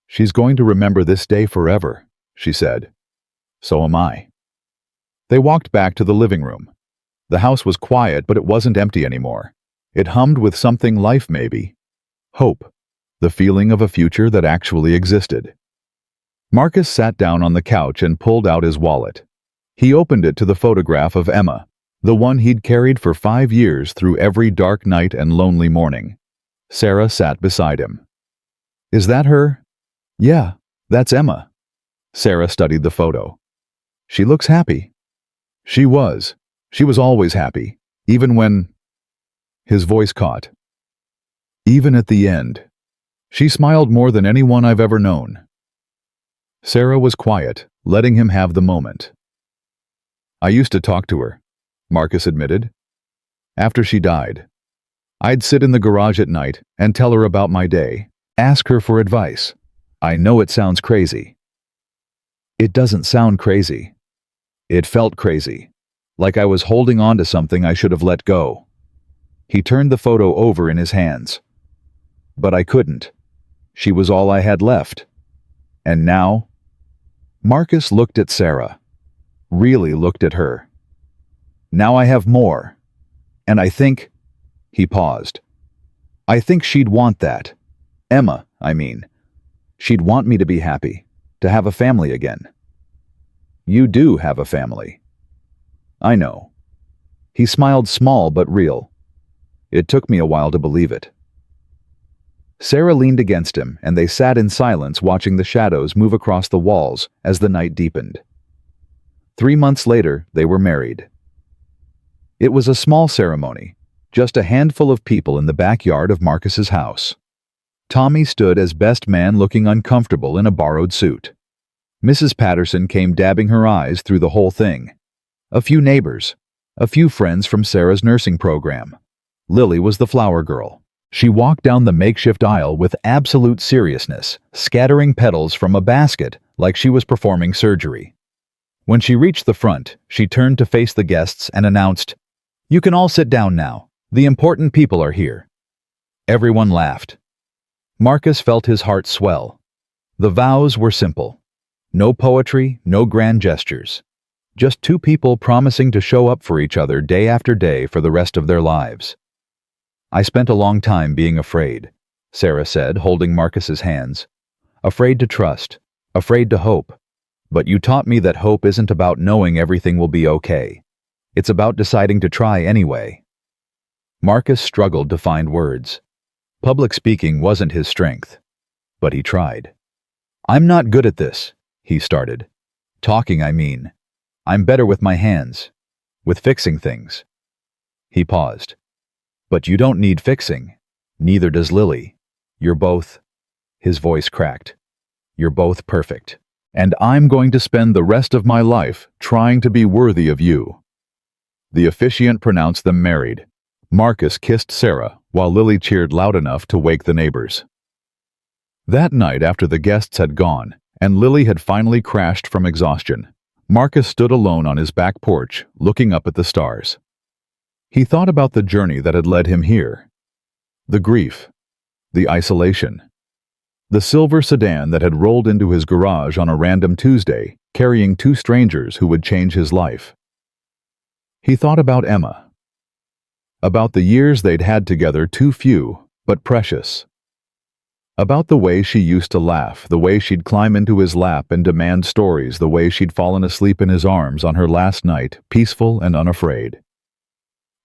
A: "She's going to remember this day forever," she said. "So am I." They walked back to the living room. The house was quiet, but it wasn't empty anymore. It hummed with something, life maybe. Hope. The feeling of a future that actually existed. Marcus sat down on the couch and pulled out his wallet. He opened it to the photograph of Emma, the one he'd carried for 5 years through every dark night and lonely morning. Sarah sat beside him. "Is that her?" "Yeah, that's Emma." Sarah studied the photo. "She looks happy." She was. She was always happy, even when— His voice caught. "Even at the end. She smiled more than anyone I've ever known." Sarah was quiet, letting him have the moment. "I used to talk to her," Marcus admitted. "After she died. I'd sit in the garage at night and tell her about my day, ask her for advice. I know it sounds crazy." "It doesn't sound crazy." "It felt crazy, like I was holding on to something I should have let go." He turned the photo over in his hands. "But I couldn't. She was all I had left. And now—" Marcus looked at Sarah. Really looked at her. "Now I have more. And I think—" He paused. "I think she'd want that. Emma, I mean. She'd want me to be happy, to have a family again." "You do have a family." "I know." He smiled, small but real. "It took me a while to believe it." Sarah leaned against him, and they sat in silence, watching the shadows move across the walls as the night deepened. 3 months later, they were married. It was a small ceremony, just a handful of people in the backyard of Marcus's house. Tommy stood as best man, looking uncomfortable in a borrowed suit. Mrs. Patterson came, dabbing her eyes through the whole thing. A few neighbors, a few friends from Sarah's nursing program. Lily was the flower girl. She walked down the makeshift aisle with absolute seriousness, scattering petals from a basket like she was performing surgery. When she reached the front, she turned to face the guests and announced, "You can all sit down now. The important people are here." Everyone laughed. Marcus felt his heart swell. The vows were simple. No poetry, no grand gestures. Just two people promising to show up for each other day after day for the rest of their lives. "I spent a long time being afraid," Sarah said, holding Marcus's hands. "Afraid to trust, afraid to hope. But you taught me that hope isn't about knowing everything will be okay. It's about deciding to try anyway." Marcus struggled to find words. Public speaking wasn't his strength, but he tried. "I'm not good at this," he started. "Talking, I mean. I'm better with my hands, with fixing things." He paused. "But you don't need fixing. Neither does Lily. You're both—" His voice cracked. "You're both perfect. And I'm going to spend the rest of my life trying to be worthy of you." The officiant pronounced them married. Marcus kissed Sarah while Lily cheered loud enough to wake the neighbors. That night, after the guests had gone and Lily had finally crashed from exhaustion, Marcus stood alone on his back porch, looking up at the stars. He thought about the journey that had led him here. The grief, the isolation, the silver sedan that had rolled into his garage on a random Tuesday, carrying two strangers who would change his life. He thought about Emma, about the years they'd had together, too few, but precious. About the way she used to laugh, the way she'd climb into his lap and demand stories, the way she'd fallen asleep in his arms on her last night, peaceful and unafraid.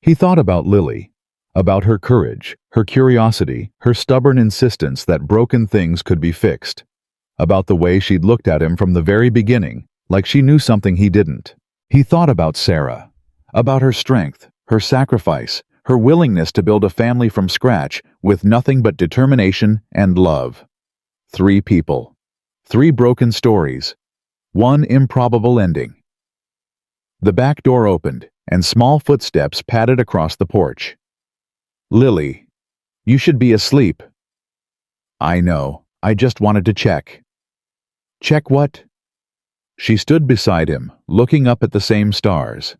A: He thought about Lily, about her courage, her curiosity, her stubborn insistence that broken things could be fixed, about the way she'd looked at him from the very beginning, like she knew something he didn't. He thought about Sarah, about her strength, her sacrifice, her willingness to build a family from scratch with nothing but determination and love. 3 people, 3 broken stories, 1 improbable ending. The back door opened, and small footsteps padded across the porch. "Lily, you should be asleep." "I know, I just wanted to check." "Check what?" She stood beside him, looking up at the same stars.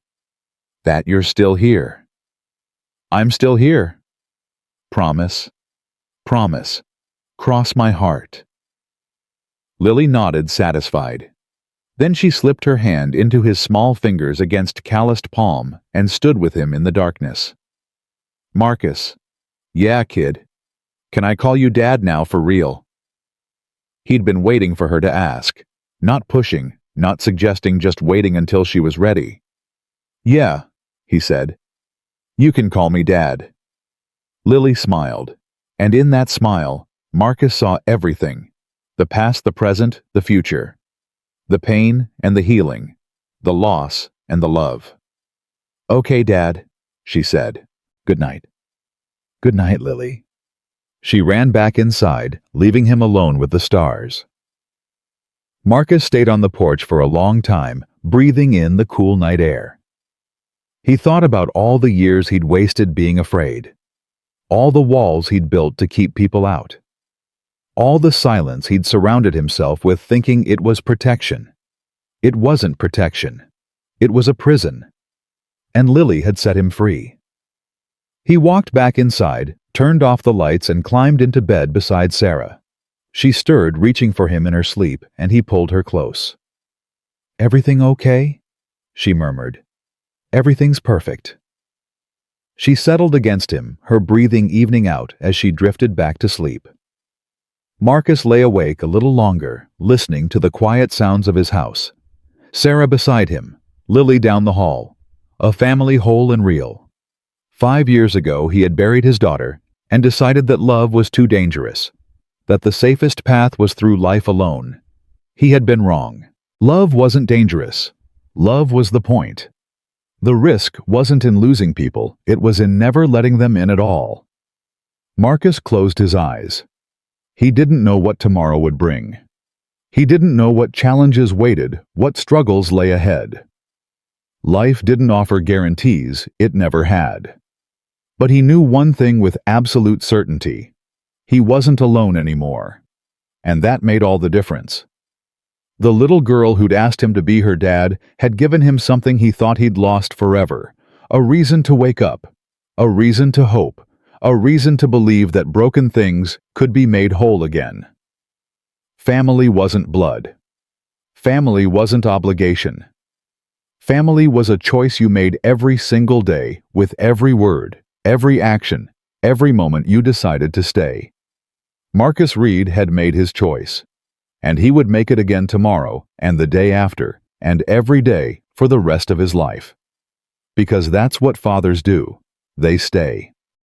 A: "That you're still here." "I'm still here." "Promise. Promise. Cross my heart." Lily nodded, satisfied. Then she slipped her hand into his small fingers against calloused palm and stood with him in the darkness. "Marcus." "Yeah, kid. Can I call you Dad now for real?" He'd been waiting for her to ask. Not pushing, not suggesting, just waiting until she was ready. "Yeah," he said. "You can call me Dad." Lily smiled, and in that smile, Marcus saw everything. The past, the present, the future. The pain and the healing. The loss and the love. "Okay, Dad," she said. "Good night." "Good night, Lily." She ran back inside, leaving him alone with the stars. Marcus stayed on the porch for a long time, breathing in the cool night air. He thought about all the years he'd wasted being afraid, all the walls he'd built to keep people out, all the silence he'd surrounded himself with thinking it was protection. It wasn't protection. It was a prison. And Lily had set him free. He walked back inside, turned off the lights, and climbed into bed beside Sarah. She stirred, reaching for him in her sleep, and he pulled her close. "Everything okay?" she murmured. "Everything's perfect." She settled against him, her breathing evening out as she drifted back to sleep. Marcus lay awake a little longer, listening to the quiet sounds of his house. Sarah beside him, Lily down the hall, a family whole and real. 5 years ago he had buried his daughter and decided that love was too dangerous, that the safest path was through life alone. He had been wrong. Love wasn't dangerous. Love was the point. The risk wasn't in losing people, it was in never letting them in at all. Marcus closed his eyes. He didn't know what tomorrow would bring. He didn't know what challenges waited, what struggles lay ahead. Life didn't offer guarantees, it never had. But he knew one thing with absolute certainty. He wasn't alone anymore. And that made all the difference. The little girl who'd asked him to be her dad had given him something he thought he'd lost forever. A reason to wake up. A reason to hope. A reason to believe that broken things could be made whole again. Family wasn't blood. Family wasn't obligation. Family was a choice you made every single day, with every word, every action, every moment you decided to stay. Marcus Reed had made his choice. And he would make it again tomorrow, and the day after, and every day for the rest of his life. Because that's what fathers do. They stay.